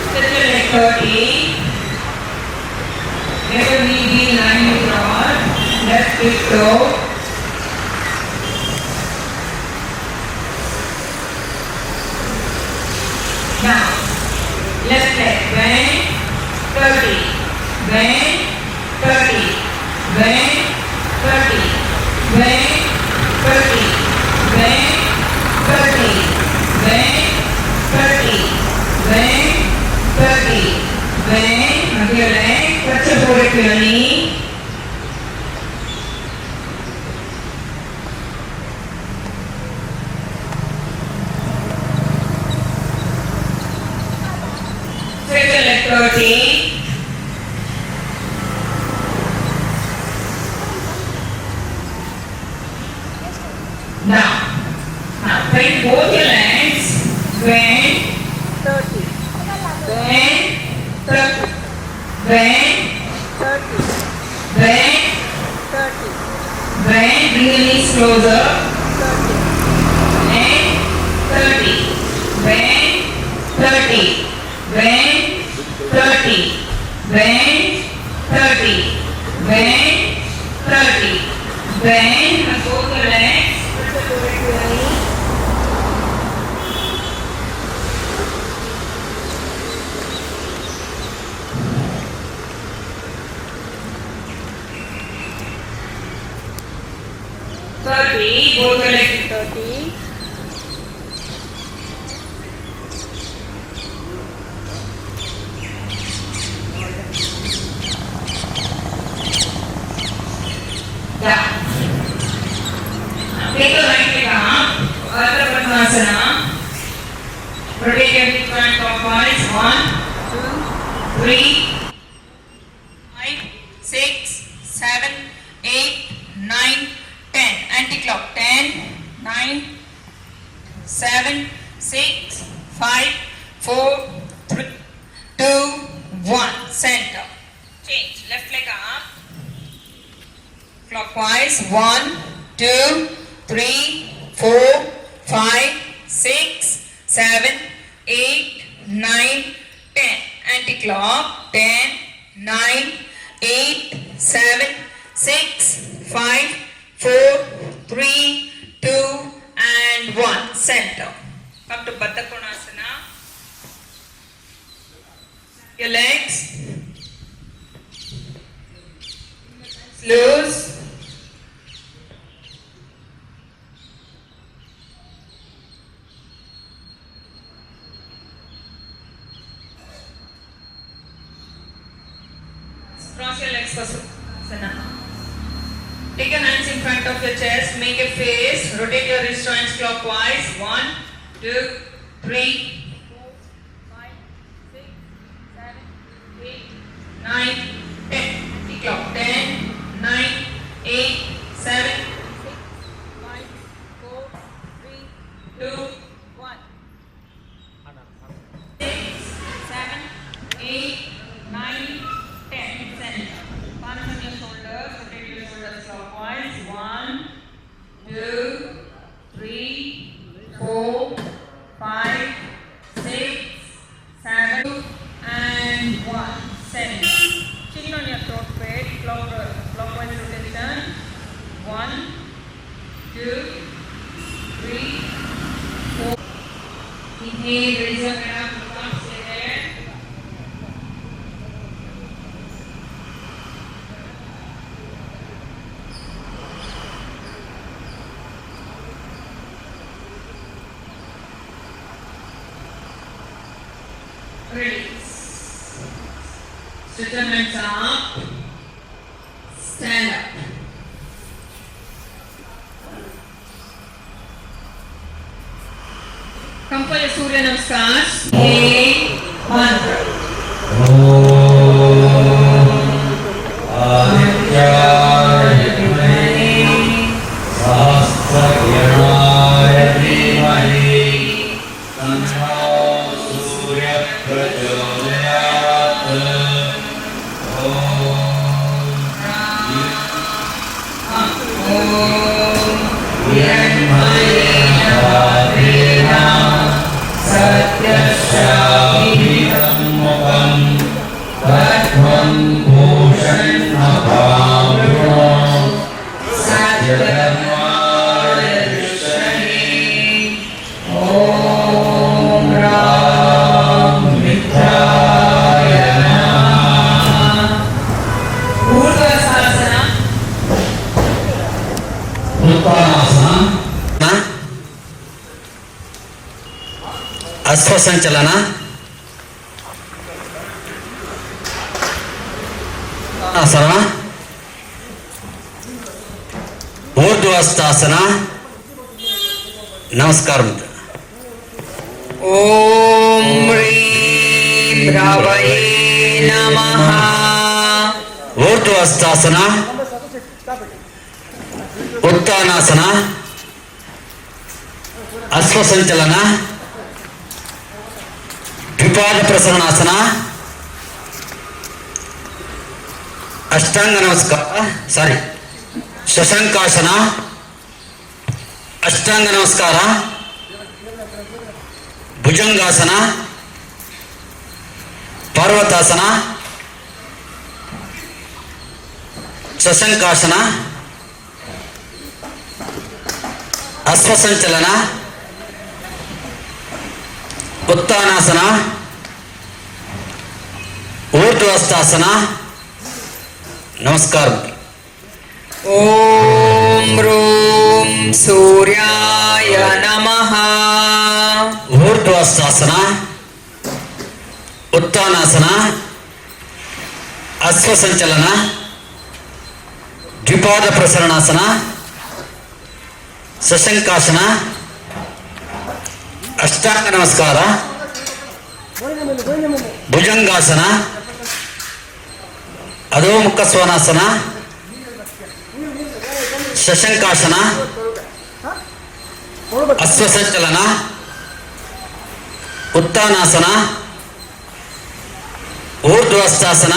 Stretch your leg 30. Let your knee be in line with your left big toe. Now, left leg bend, 30, bend, 30, bend, 30, bend, 30, bend, 30, bend, 30, bend, 30, bend. Now your leg, touch your forehead to your knee. Stretch your leg 30. Now bend both your legs. Bend. 30. Bend. 30. Bend. 30. Bend. 30. Bend. Bring your knees closer. 30. Bend. 30. Bend. 30. Bend. 30. Bend. 30. Bend. 30. Bend. And both the legs. Both the legs. 30. Down. Take your right leg up. Ardha Padmasana. Rotate your hip joint clockwise. 1, 2, 3, 5, 6, 7, 8, 9, 10. Anti-clock. 10, 9, 7, 6, 5, 4, 3, 2, 1. Center. Change. Left leg up. Clock. clockwise. 1, 2, 3, 4, 5, 6, 7, 8, 9, 10. Anti-clock. 10, 9, 8, 7, 6, 5, 4, 3, 2, and 1. Center. Come to Baddha Konasana. Your legs loose. Cross your legs for Sukhasana. Take your hands in front of your chest. Make a face. Rotate your wrist joints clockwise. 1, 2, 3, 4, 5, 6, 7, 8, 9, 10. Clock. 10, 9, 8, 7, 6, 5, 4, 3, 2, 1. 6, 7, 8, 9, 10. Center. Palms on your shoulders. Rotate your shoulders clockwise. 1, 2, 3, 4, 5, 6, 7, and 1. Center. Chin on your throat plate, clockwise rotation. 1, 2, 3, 4. Inhale, raise your head up, look up, stay there. Release. Stretch your hands up. Stand up. Come for your Surya Namaskars. Inhale, mantra. ಅಶ್ವಸಂಚಲನ, ಆಸನ, ಊರ್ಧ್ವಸ್ಥಾಸನ. ನಮಸ್ಕಾರ. ಓಂ ಹ್ರೀಂ ಭ್ರಾವಯೇ ನಮಃ. ಊರ್ಧ್ವಸ್ಥಾಸನ, ಉತ್ಥಾನಾಸನ, ಅಶ್ವಸಂಚಲನ, ದ್ವಿಪಾದ ಪ್ರಸರಣಾಸನ, ಅಷ್ಟಾಂಗ ನಮಸ್ಕಾರ, ಶಶಾಂಕಾಸನ, ಅಷ್ಟಾಂಗ ನಮಸ್ಕಾರ, ಭುಜಂಗಾಸನ, ಪರ್ವತಾಸನ, ಶಶಾಂಕಾಸನ, ಅಶ್ವಸಂಚಲನ, ಉತ್ಥಾನಾಸನ, ಊರ್ಧ್ವಸ್ಥಾಸನ. ನಮಸ್ಕಾರ. ಓಂ room ಸೂರ್ಯಾಯ ನಮಃ. ಊರ್ಧ್ವಸ್ಥಾಸನ, ಉತ್ಥಾನಾಸನ, ಅಶ್ವಸಂಚಲನ, ದ್ವಿಪಾದ ಪ್ರಸರಣಾಸನ, ಶಶಾಂಕಾಸನ, ಅಷ್ಟಾಂಗ ನಮಸ್ಕಾರ, ಭುಜಂಗಾಸನ, ಅಧೋಮುಖ ಸ್ವನಾಸನ, ಶಶಾಂಕಾಸನ, ಅಶ್ವಸಂಚಲನ, ಉತ್ಥಾನಾಸನ, ಊರ್ಧ್ವಸ್ಥಾಸನ.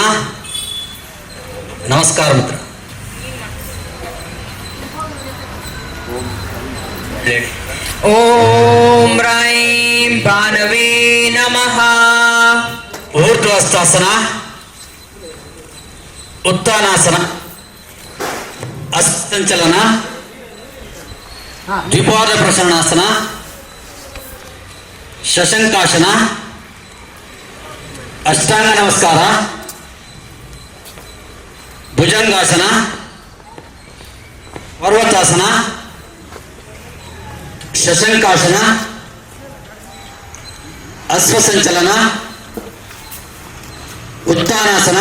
ನಮಸ್ಕಾರ ಮಿತ್ರ. ಓಂ ರೈಂ ಭಾನವೇ ನಮಃ. ಊರ್ಧ್ವಸ್ಥಾಸನ, ಉತ್ಥಾನಾಸನ, ಹಸ್ತಸಂಚಲನ, ದ್ವಿಪಾದ ಪ್ರಸರಣಾಸನ, ಶಶಂಕಾಸನ, ಅಷ್ಟಾಂಗ ನಮಸ್ಕಾರ, ಭುಜಂಗಾಸನ, ಪರ್ವತಾಸನ, ಶಶಂಕಾಸನ, ಅಶ್ವಸಂಚಲನ, ಉತ್ಥಾನಾಸನ,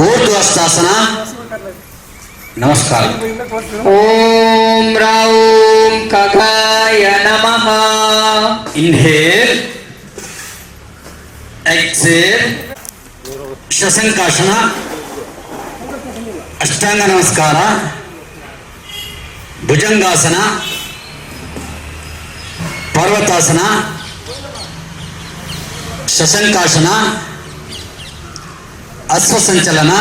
ಊರ್ಧ್ವಸ್ಥಾಸನ. ನಮಸ್ಕಾರ. ಓಂ ರೌಂ ಖಗಾಯ ನಮಃ. ಇನ್ಹೇಲ್, ಎಕ್ಸೇಲ್, ಶಶಂಕಾಸನ, ಅಷ್ಟಾಂಗ ನಮಸ್ಕಾರ, ಭುಜಂಗಾಸನ, ಪರ್ವತಾಸನ, ಶಶಂಕಾಸನ, ಅಶ್ವಸಂಚಲನ,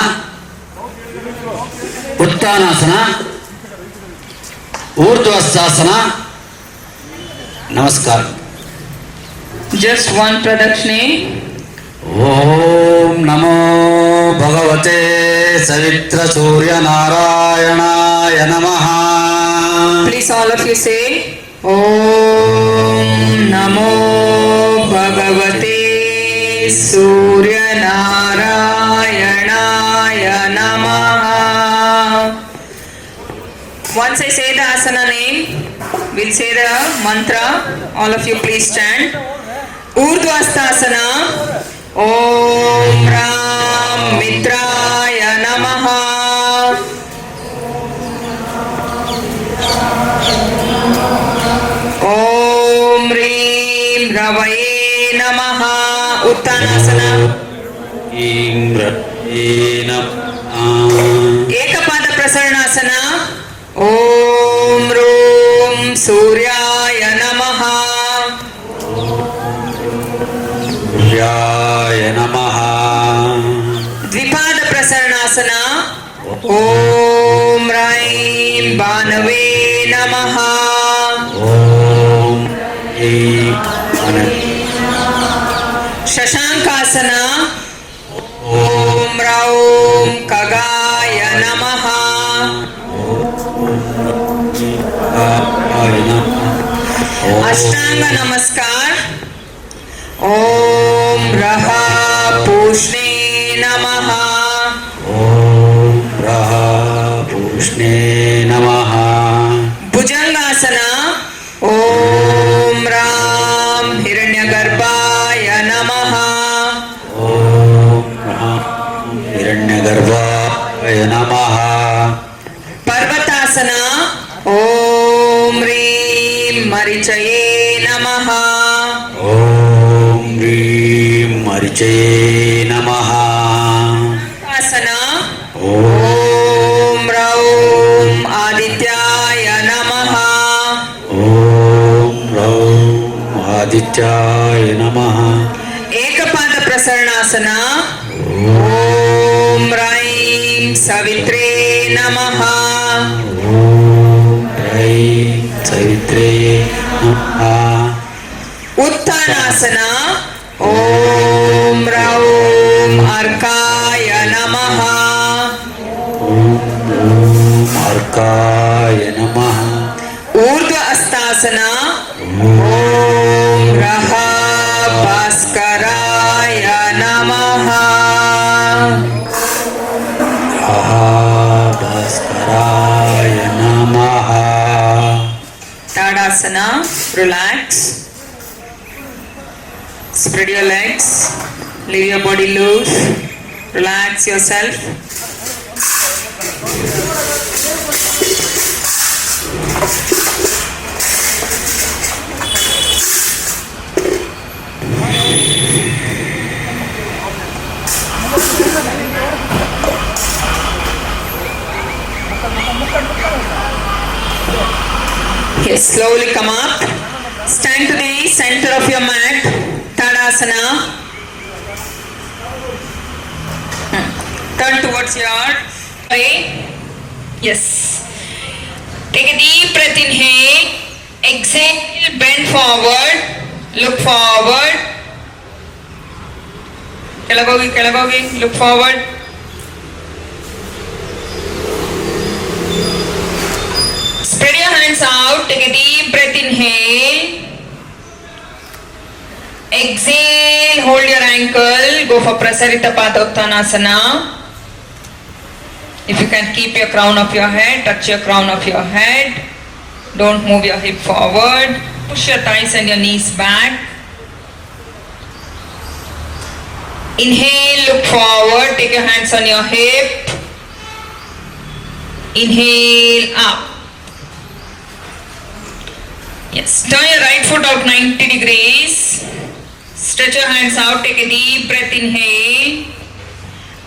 ಉತ್ಥಾನಾಸನ, ಊರ್ಧ್ವಸ್ಥಾಸನ. ನಮಸ್ಕಾರ. ಜಸ್ಟ್ ಒನ್ ಪ್ರದಕ್ಷಿಣೆ. ಓಂ ನಮೋ ಭಗವತೆ ಸವಿತ್ರ ಸೂರ್ಯ ನಾರಾಯಣಾಯ ನಮಃ. Please all of you say ಓಂ ನಮೋ ಭಗವತೆ ಸೂರ್ಯನಾರಾಯಣಾಯ ನಮಃ. Once I say the asana name, we'll say the mantra. All of you please stand. Urdhvasthasana. Om Ram Mitraya Namaha. Om Reem Ravaye Namaha. Uttanasana. Ekapada Prasaranasana. Om Rom Suryaya Namaha. ಸೂರ್ಯಾಯ ನಮಃ. Dvipada Prasaranasana. Om Raim Bhanave Namaha. ಓಂ ಐಂ Shashankasana. Om Raum Kagaya Namaha. Ashtanga Namaskar. Om Raha Pushne Namaha. ಓಂ ರಹ ಪೂಷ್ಣೇ ನಮಃ. Bhujangasana. Om Ram Hiranyagarbhaya Namaha. ಓಂ ರಹಂ ಹಿರಣ್ಯಗರ್ಭಾಯ ನಮಃ. Parvatasana. Om Reem Marichaye Namaha. ಓಂ ಹ್ರೀಂ ಮರಿಚಯೇ ನಮಃ. Asana. ಓಂ Om Raum Adityaya Namaha. ಓಂ ರೌಂ ಆದಿತ್ಯಾಯ ನಮಃ. Ekapada Prasaranasana. Om Raim Savitre Namaha. ಓಂ ರೈಂ ಸವಿತ್ರೇ ನಮಃ. Uttanasana. Om Raum Arkaya Namaha. ಓಂ ಅರ್ಕಾಯ ನಮಃ. Urdhva Astasana. Om Raha Bhaskaraya Namaha. ಭಾಸ್ಕರಾಯ ನಮಃ. Tadasana. Relax. Spread your legs. Leave your body loose. Relax yourself. Yes, slowly come up. Stand to the center of your mat. Tadasana. Turn towards your way. Yes. Take a deep breath, inhale, exhale, bend forward, look forward. Kelagogi, look forward. Spread your hands out, take a deep breath, inhale. Exhale, hold your ankle, go for Prasarita Padottanasana. If you can keep your crown of your head, touch your crown of your head. Don't move your hip forward. Push your thighs and your knees back. Inhale, look forward, take your hands on your hip. Inhale, up. Yes, turn your right foot out 90 degrees. Stretch your hands out, take a deep breath, inhale.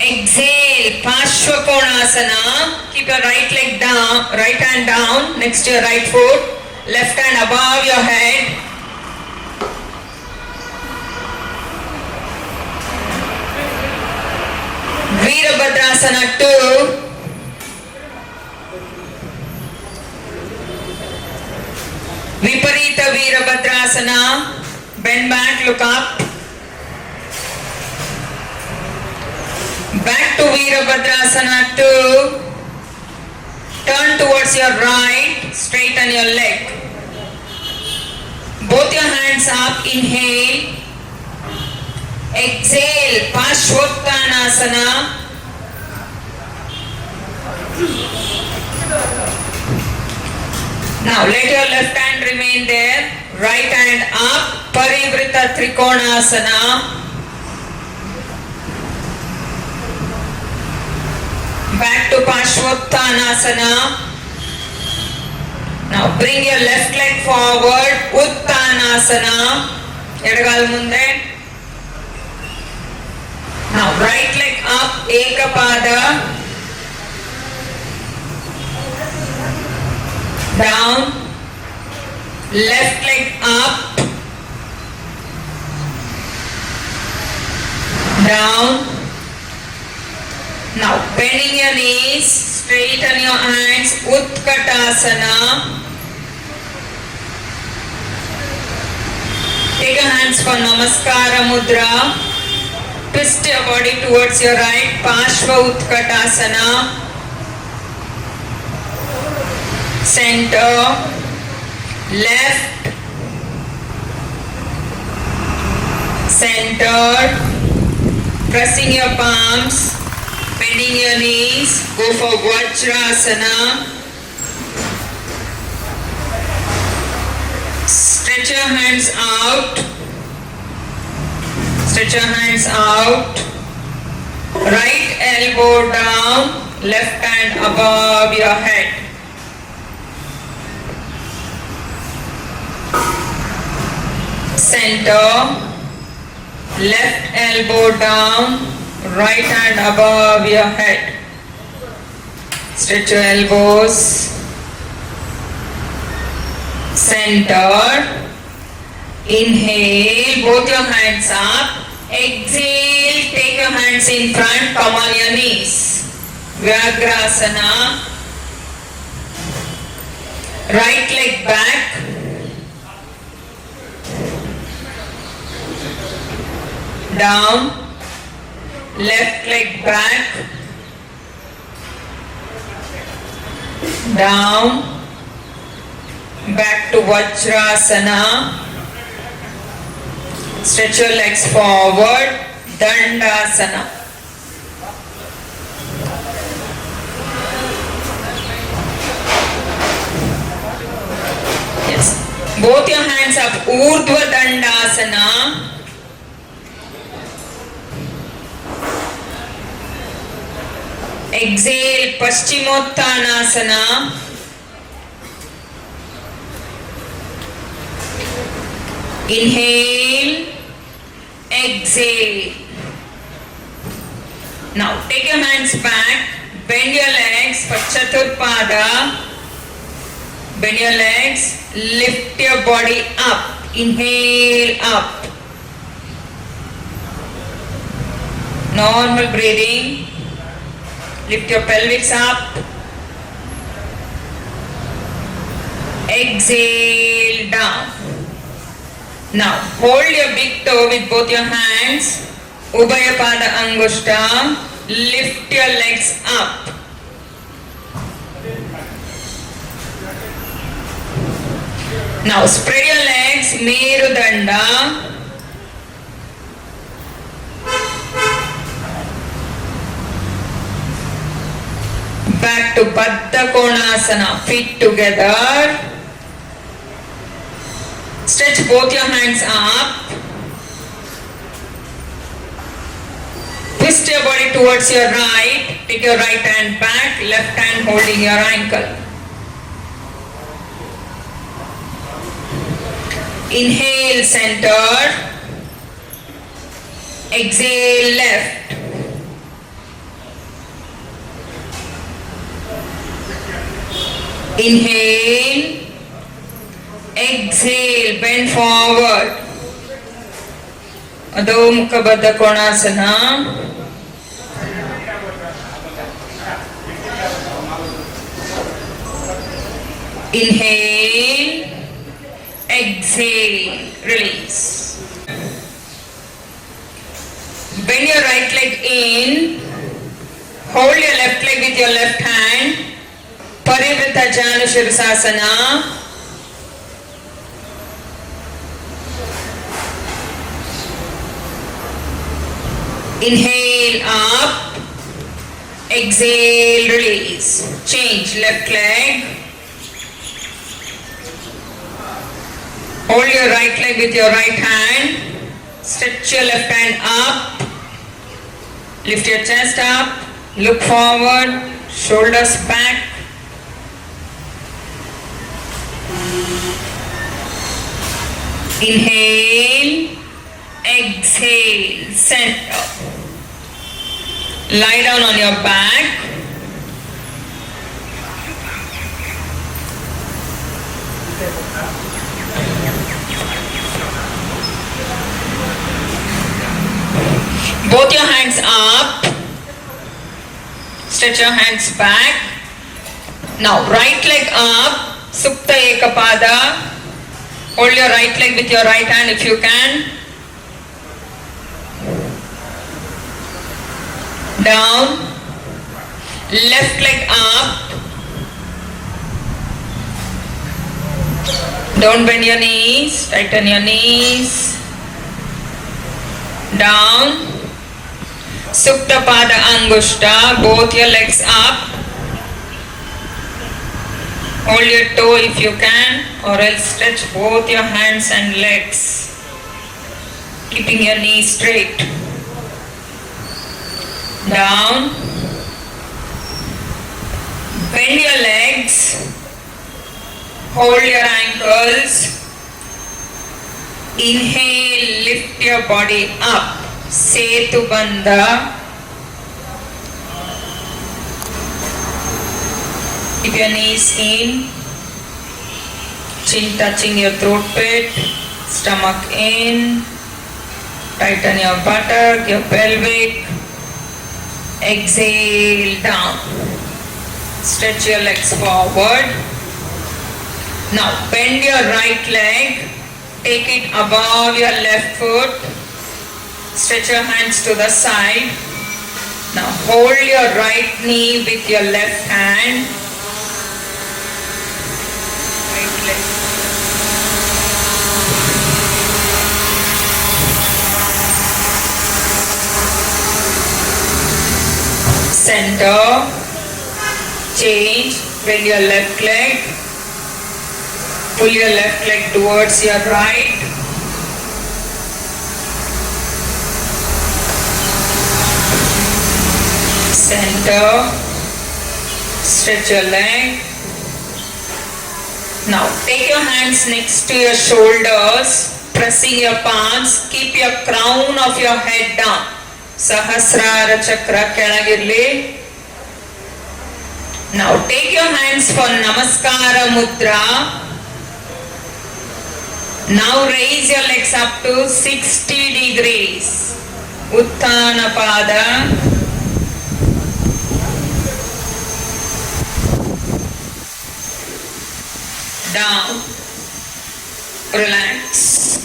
Exhale, Parshvakonasana. Keep your right leg down, right hand down next to your right foot. Left hand above your head. Virabhadrasana 2. Viparita Virabhadrasana. Bend back, look up. Back to Virabhadrasana 2. Turn towards your right, straighten your leg. Both your hands up, inhale. Exhale, Parshvottanasana. Now let your left hand remain there, right hand up, Parivrita Trikonasana. Back to Parshvottanasana. Now bring your left leg forward, Uttanasana. Edagal munde. Now right leg up, Ekapada. Down. Left leg up. Down. Now bending your knees, straighten your hands, Utkatasana. Take your hands for Namaskara Mudra. Twist your body towards your right, Parshva Utkatasana. Center, left, center, pressing your palms, bending your knees, go for Vajrasana. Stretch your hands out, stretch your hands out, right elbow down, left hand above your head. Center, left elbow down, right hand above your head. Stretch your elbows. Center. Inhale, both your hands up. Exhale, take your hands in front, come on your knees. Vyagrasana. Right leg back. Down, left leg back, down, back to Vajrasana. Stretch your legs forward, Dandasana. Yes, both your hands up, Urdhva Dandasana. Exhale, Paschimottanasana. Inhale, exhale. Now take your hands back, bend your legs for Chaturpada. Bend your legs, lift your body up. Inhale, up. Normal breathing. Lift your pelvis up. Exhale down. Now hold your big toe with both your hands. Ubhaya pada angushta. Lift your legs up. Now spread your legs. Merudanda. Back to Baddha Konasana, feet together. Stretch both your hands up. Twist your body towards your right. Take your right hand back, left hand holding your ankle. Inhale, center. Exhale, left. Inhale, exhale, bend forward. Adho Mukha Baddha Konasana. Inhale, exhale, release. Bend your right leg in. Hold your left leg with your left hand. Parivrita Janu Shirsasana. Inhale up. Exhale, release. Change left leg. Hold your right leg with your right hand. Stretch your left hand up. Lift your chest up. Look forward. Shoulders back. Inhale, exhale, center. Lie down on your back. Both your hands up. Stretch your hands back. Now right leg up. Supta Ekapada. Hold your right leg with your right hand if you can. Down. Left leg up. Don't bend your knees. Tighten your knees. Down. Supta Pada Angushta. Both your legs up. Hold your toe if you can, or else stretch both your hands and legs, keeping your knees straight. Down. Bend your legs. Hold your ankles. Inhale, lift your body up. Setu Bandha. Keep your knees in, chin touching your throat pit, stomach in, tighten your buttock, your pelvic, exhale down, stretch your legs forward. Now bend your right leg, take it above your left foot, stretch your hands to the side. Now hold your right knee with your left hand. Center, change, bend your left leg, pull your left leg towards your right, center, stretch your leg. Now take your hands next to your shoulders, pressing your palms, keep your crown of your head down. Sahasrara chakra kelagirli. Now take your hands for Namaskara Mudra. Now raise your legs up to 60 degrees. Utthana Pada. down. Relax.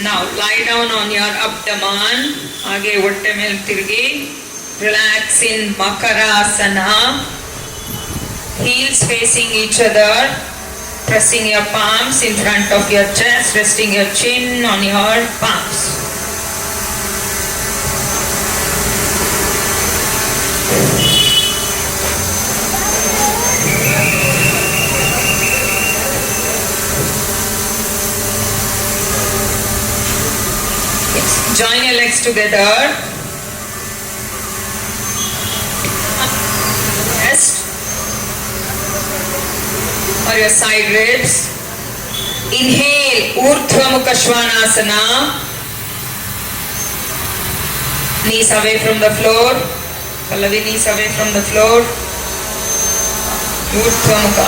Now lie down on your abdomen. Aage hotte mele tirgi. Relax in Makarasana. Heels facing each other. Pressing your palms in front of your chest. Resting your chin on your palms. Join your legs together. Rest. Or your side ribs. Inhale, Urdhva Mukha Svanasana. Knees away from the floor. Pallavi, knees away from the floor. Urdhva Mukha.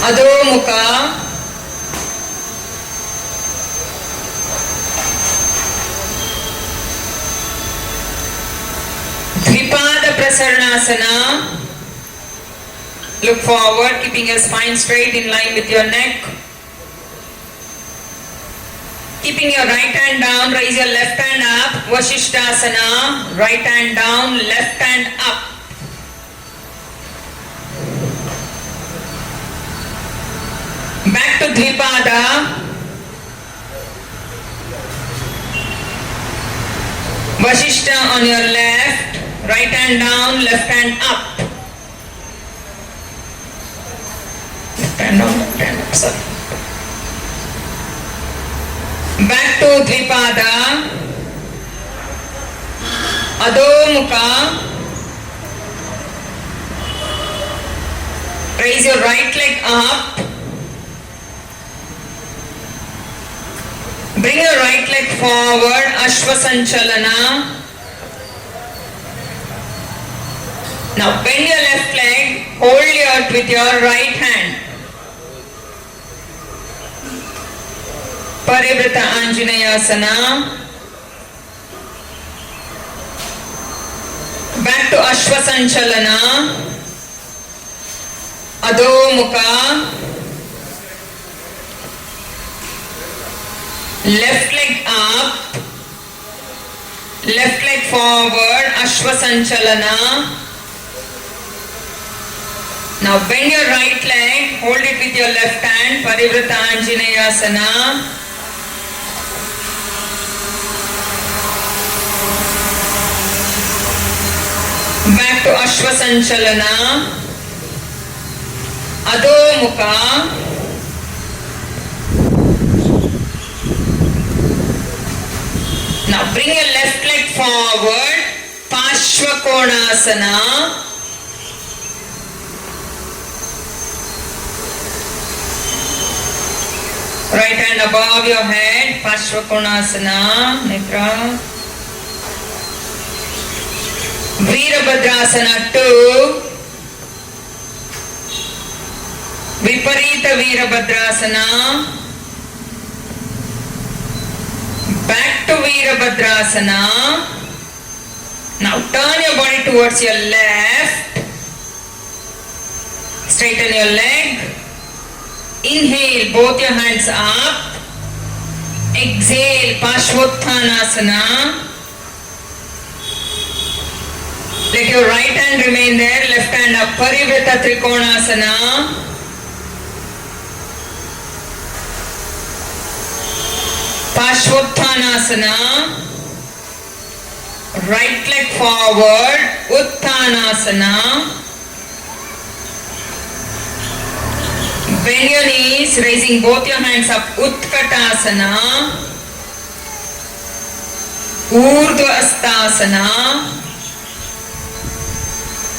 Adho Mukha. Dvipada Prasaranasana. Look forward, keeping your spine straight in line with your neck. Keeping your right hand down, raise your left hand up. Vasishthasana. Right hand down, left hand up. Back to Dvipada. Vasishtha on your left. Right hand down, left hand up. Left hand down, left hand up, sorry. Back to Dvipada. Adho Mukha. Raise your right leg up. Bring your right leg forward, Ashwasanchalana. Now bend your left leg, hold it with your right hand. Parivrata Anjaneyasana. Back to Ashwasanchalana. Adho Mukha. Left leg up, left leg forward, Ashwasanchalana. Now bend your right leg, hold it with your left hand, Parivrata Anjaneyasana. Back to Ashwasanchalana. Adho Mukha. Now bring your left leg forward, Pashvakonasana. Right hand above your head, Pashvakonasana, Nitra. Virabhadrasana 2. Viparita Virabhadrasana. Back to Virabhadrasana. Now turn your body towards your left. Straighten your leg. Inhale, both your hands up. Exhale, Pashvottanasana. Let your right hand remain there, left hand up. Parivrata Trikonasana. Pashvottanasana. Right leg forward, Uttanasana. Bend your knees, raising both your hands up, Utkatasana. Urdhva Astasana.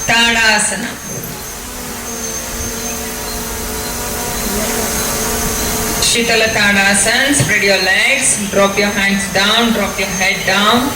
Tadasana. Shitala Tadasana. Spread your legs, drop your hands down, drop your head down.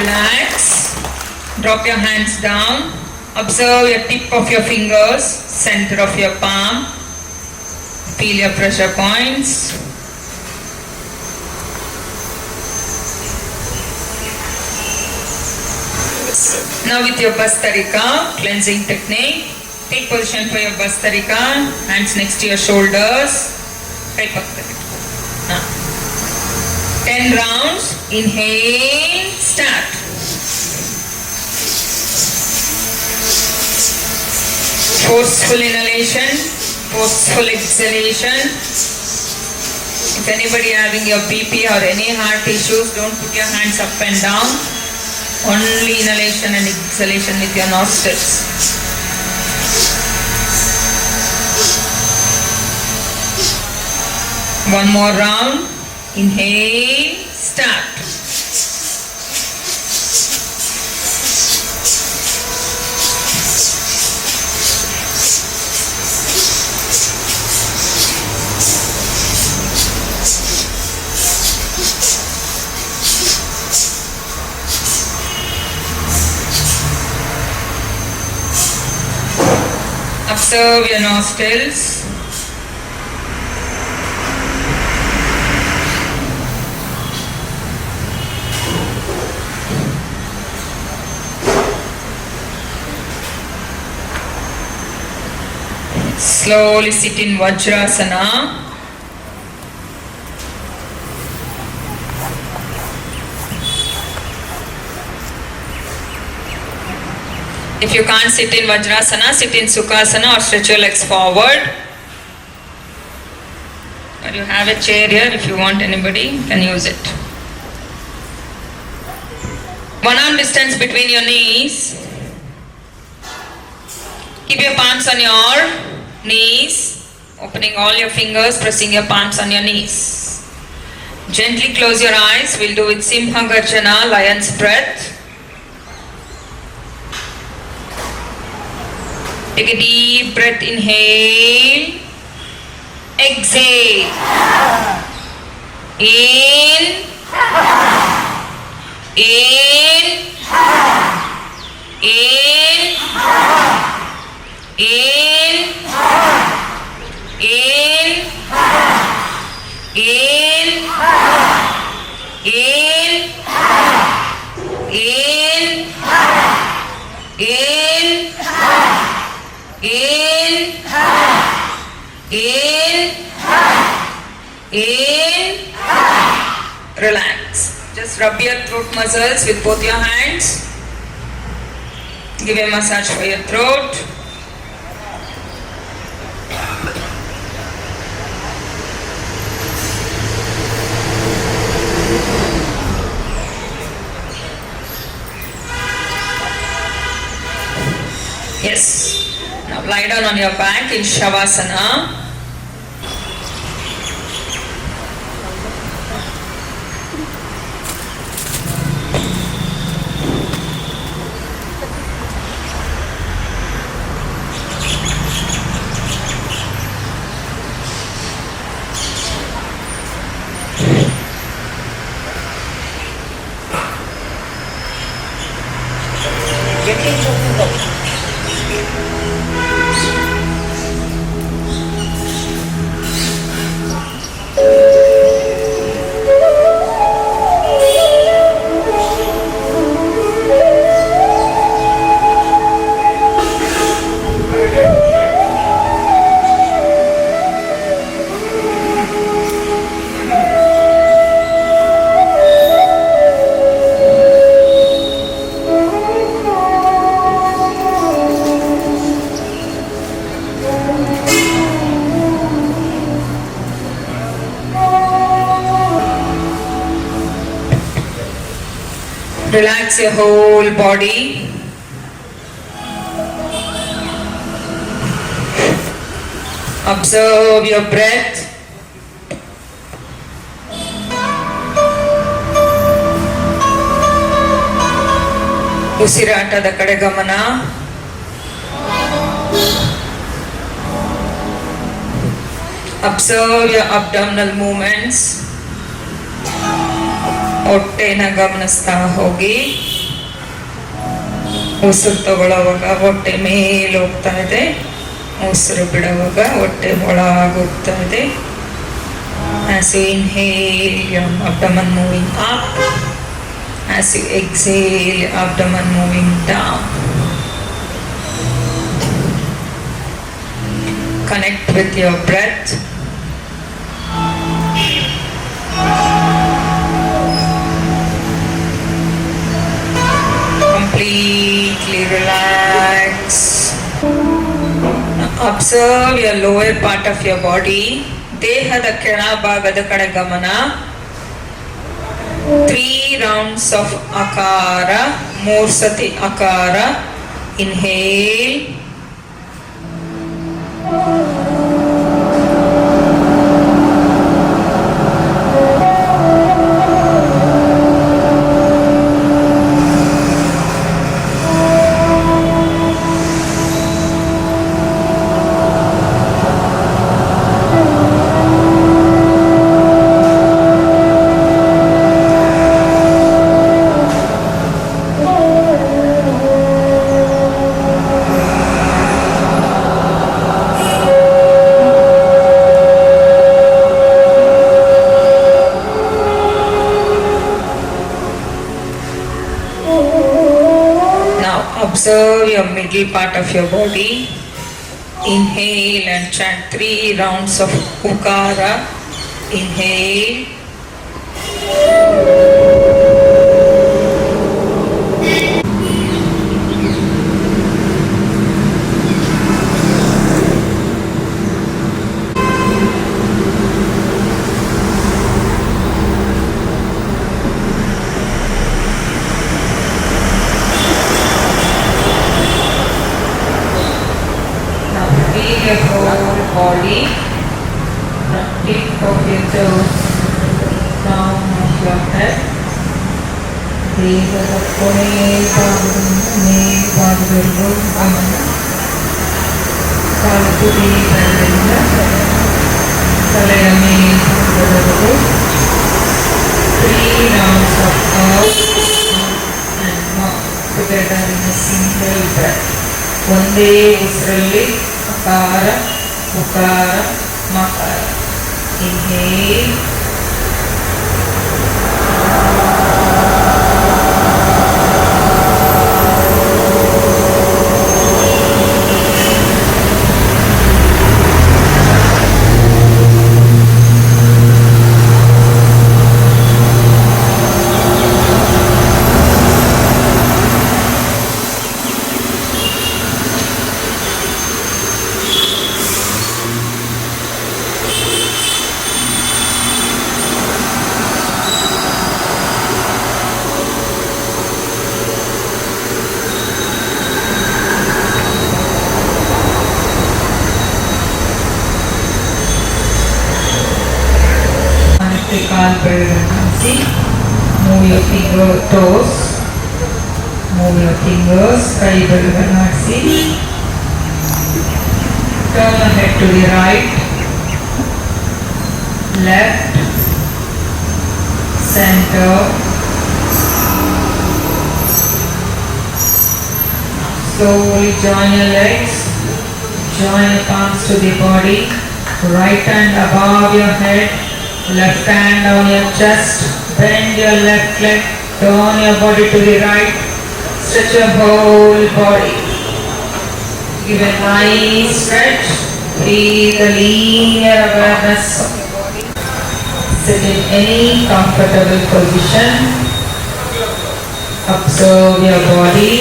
relax. Drop your hands down. Observe your tip of your fingers, center of your palm. Feel your pressure points. Now with your Bastarika, cleansing technique, take position for your Bastarika, hands next to your shoulders. 10 rounds, inhale, start. Forceful inhalation, forceful exhalation. If anybody having your BP or any heart issues, don't put your hands up and down. Only inhalation and exhalation with your nostrils. One more round. Inhale, start. Observe your nostrils. Slowly sit in Vajrasana. If you can't sit in Vajrasana, sit in Sukhasana or stretch your legs forward. Or you have a chair here, if you want anybody, you can use it. 1 arm distance between your knees. Keep your palms on your knees, opening all your fingers, pressing your palms on your knees. Gently close your eyes. We'll do with Simha Garjana, lion's breath. Take a deep breath, inhale, exhale, in, in, in, in, in, in, in, in, in, in, relax. Just rub your throat muscles with both your hands. Give a massage for your throat. Yes. Now lie down on your back in Shavasana. Relax your whole body. Observe your breath. ಉಸಿರಾಟದ ಕಡೆ ಗಮನ. Observe your abdominal movements. ಹೊಟ್ಟೆನ ಗಮನಿಸ್ತಾ ಹೋಗಿ. ಉಸಿರು ತಗೊಳ್ಳೋವಾಗ ಹೊಟ್ಟೆ ಮೇಲೆ ಹೋಗ್ತಾ ಇದೆ, ಉಸಿರು ಬಿಡುವಾಗ ಹೊಟ್ಟೆ ಒಳಗೆ ಹೋಗ್ತಾ ಇದೆ. As you inhale, your abdomen moving up. As you exhale, your abdomen moving down. Connect with your breath. Completely relax. Observe your lower part of your body. ದೇಹದ ಕೆಳಭಾಗದ ಕಡೆ ಗಮನ. 3 rounds of ಅಕಾರ, 3 ಸತಿ ಅಕಾರ. Inhale. Observe your middle part of your body. Inhale and chant 3 rounds of Ukara. Inhale. Your whole body, from tip of your toes, down of your head. ದೇಹದ ಕೊನೆಯ ಭಾಗದಿಂದ ಮೇಲ್ಭಾಗದವರೆಗೂ ಗಮನ. ಕಾಲುತುದಿಗಳಿಂದ ತಲೆಯ ಮೇಲ್ಭಾಗದವರೆಗೂ 3 rounds of earth and mouth together in a single breath. ಒಂದೇ ಉಸಿರಲ್ಲಿ ಅಕಾರ, ಉಕಾರ, ಮಕಾರ. Inhale. ಕಾಲು ಬೆರಳನ್ನು ಹಾಸಿ. Move your toes. Move your fingers. ಕೈ ಬೆರಳನ್ನು ಹಾಸಿ. Turn your head to the right, left, center. Slowly join your legs. Join your palms to the body. Right hand above your head. Left hand on your chest, bend your left leg, turn your body to the right, stretch your whole body. Give a nice stretch, feel the linear awareness of your body. Sit in any comfortable position. Observe your body,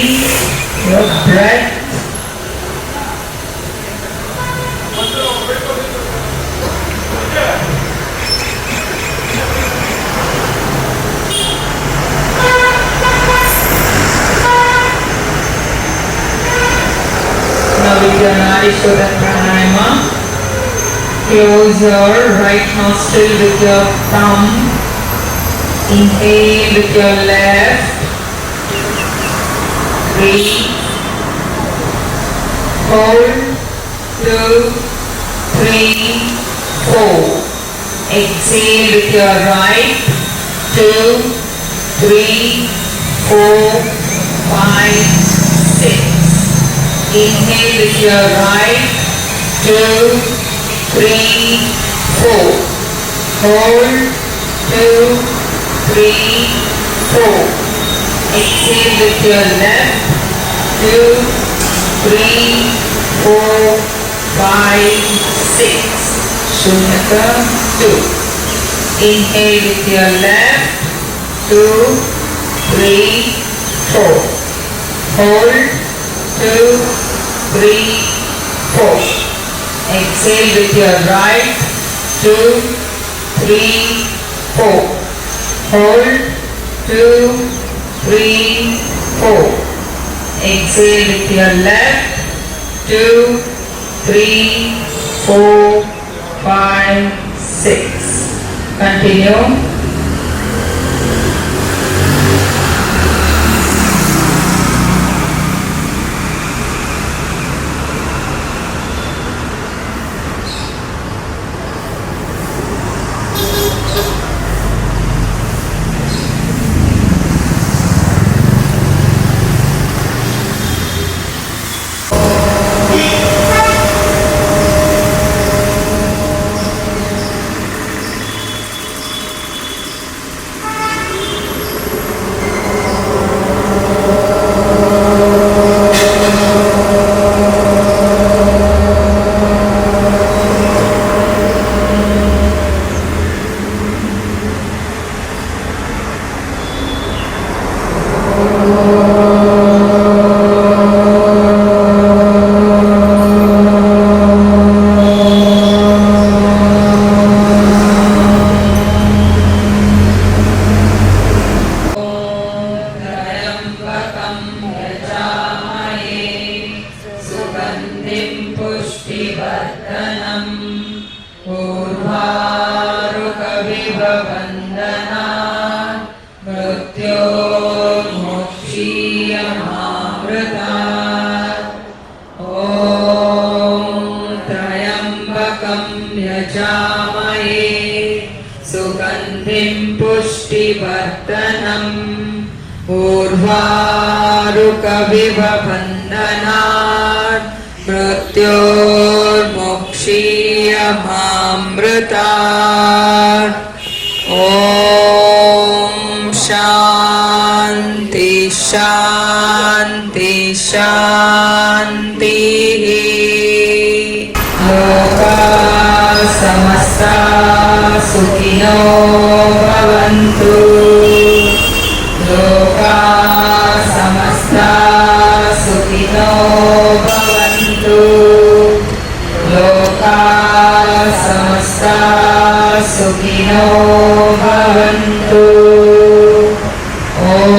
your breath. With your Nadishwara Pranayama, close your right nostril with your thumb. Inhale with your left. Breathe. Hold. 2, 3, 4. Exhale with your right. 2, 3, 4, 5, 6. Inhale with your right, 2, 3, 4. Hold, 2, 3, 4. Exhale with your left, 2, 3, 4, 5, 6. Shunyata, 2. Inhale with your left, 2, 3, 4. Hold, 2, 3, 4. Exhale with your right, 2, 3, 4. Hold, 2, 3, 4. Exhale with your left, 2, 3, 4, 5, 6. Continue. सुगन्धिं पुष्टिवर्धनम् उर्वारुकमिव बन्धनात् मृत्योर्मुक्षीयमामृतात् ॐ शान्ति शान्ति शान्तिः लोकाः समस्ताः सुखिनो भवन्तु लोकाः समस्ताः सुखिनो भवन्तु लोकाः समस्ताः सुखिनो भवन्तु ॐ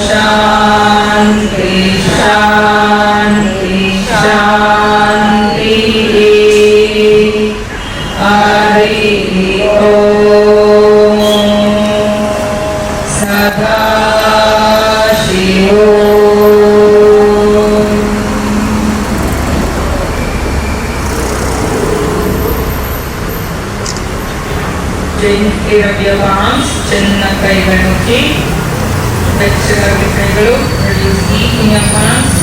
शान्ति शान्ति शान्तिः हरिः ॐ सदाशिवो Take of your arms, chinna kaigaluki, ಬೆಚ್ಚಗಾಗಿ ಕೈಗಳು, reduce heat in your palms.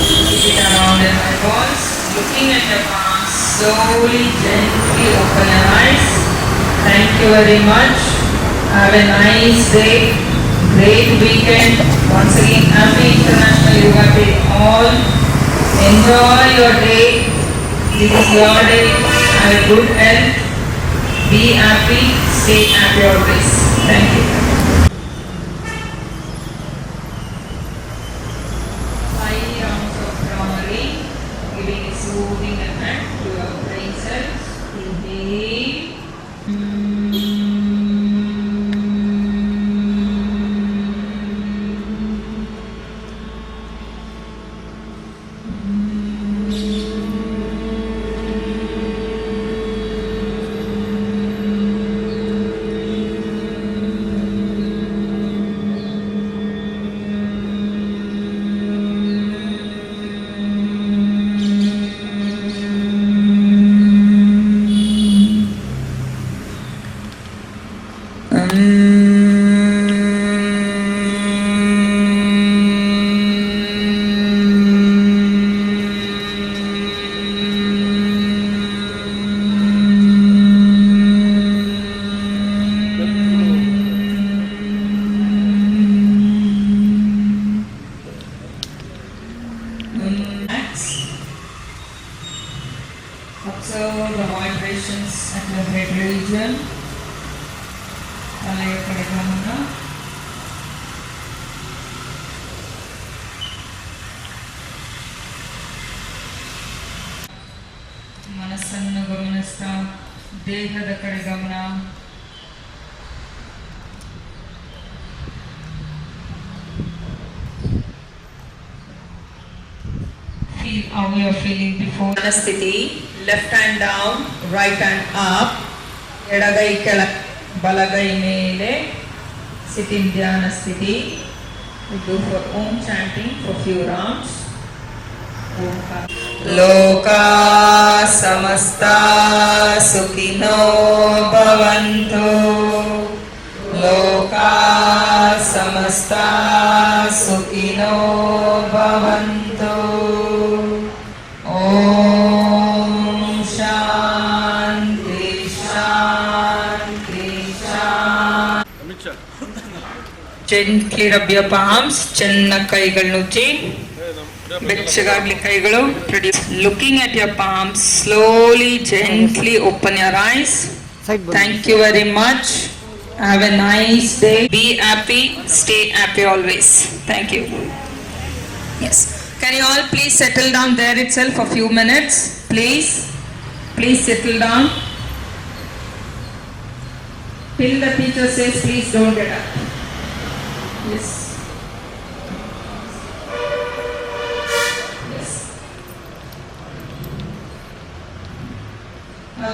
Keep it around your eyeballs. Looking at your palms, slowly, gently open your eyes. Thank you very much. Have a nice day. Great weekend. Once again, happy International Yoga Day all. Enjoy your day. This is your day. Have a good health. Be happy. Stay happy always. Thank you. Five rounds of Brahmari, giving a soothing effect to your brain cells. Inhale. ನಾಳೆಯ ಕಡೆ ಗಮನ. ಮನಸ್ಸನ್ನು ಗಮನಿಸ್ತಾ ದೇಹದ ಕಡೆ ಗಮನ. Feel how you are feeling before. ಸ್ಥಿತಿ, left hand down, right hand up, ಎಡಗೈ ಕೆಳ, ಬಲಗೈ ಮೇಲೆ. ಸಿಟ್ ಇನ್ ಧ್ಯಾನ ಸ್ಥಿತಿ. We go for Om chanting for few rounds. ಲೋಕಾ ಸಮಸ್ತಾ ಸುಖಿನೋ ಭವಂತು. ಲೋಕಾ ಸಮಸ್ತಾ ಸುಖಿನೋ ಭವಂತು. ಓಂ ಶಾಂತಿ ಶಾಂತಿ ಶಾಂತಿ. Gently rub your palms. ಚೆನ್ನಾಗಿ ಕೈಗಳು ಉಜ್ಜಿ. ಬೆಚ್ಚಗಾಗ್ಲಿ ಕೈಗಳು. Looking at your palms, slowly, gently open your eyes. Thank you very much. Have a nice day. Be happy. Stay happy always. Thank you. Yes. Can you all please settle down there itself for a few minutes? Please. Please settle down. Till the teacher says please don't get up. Yes.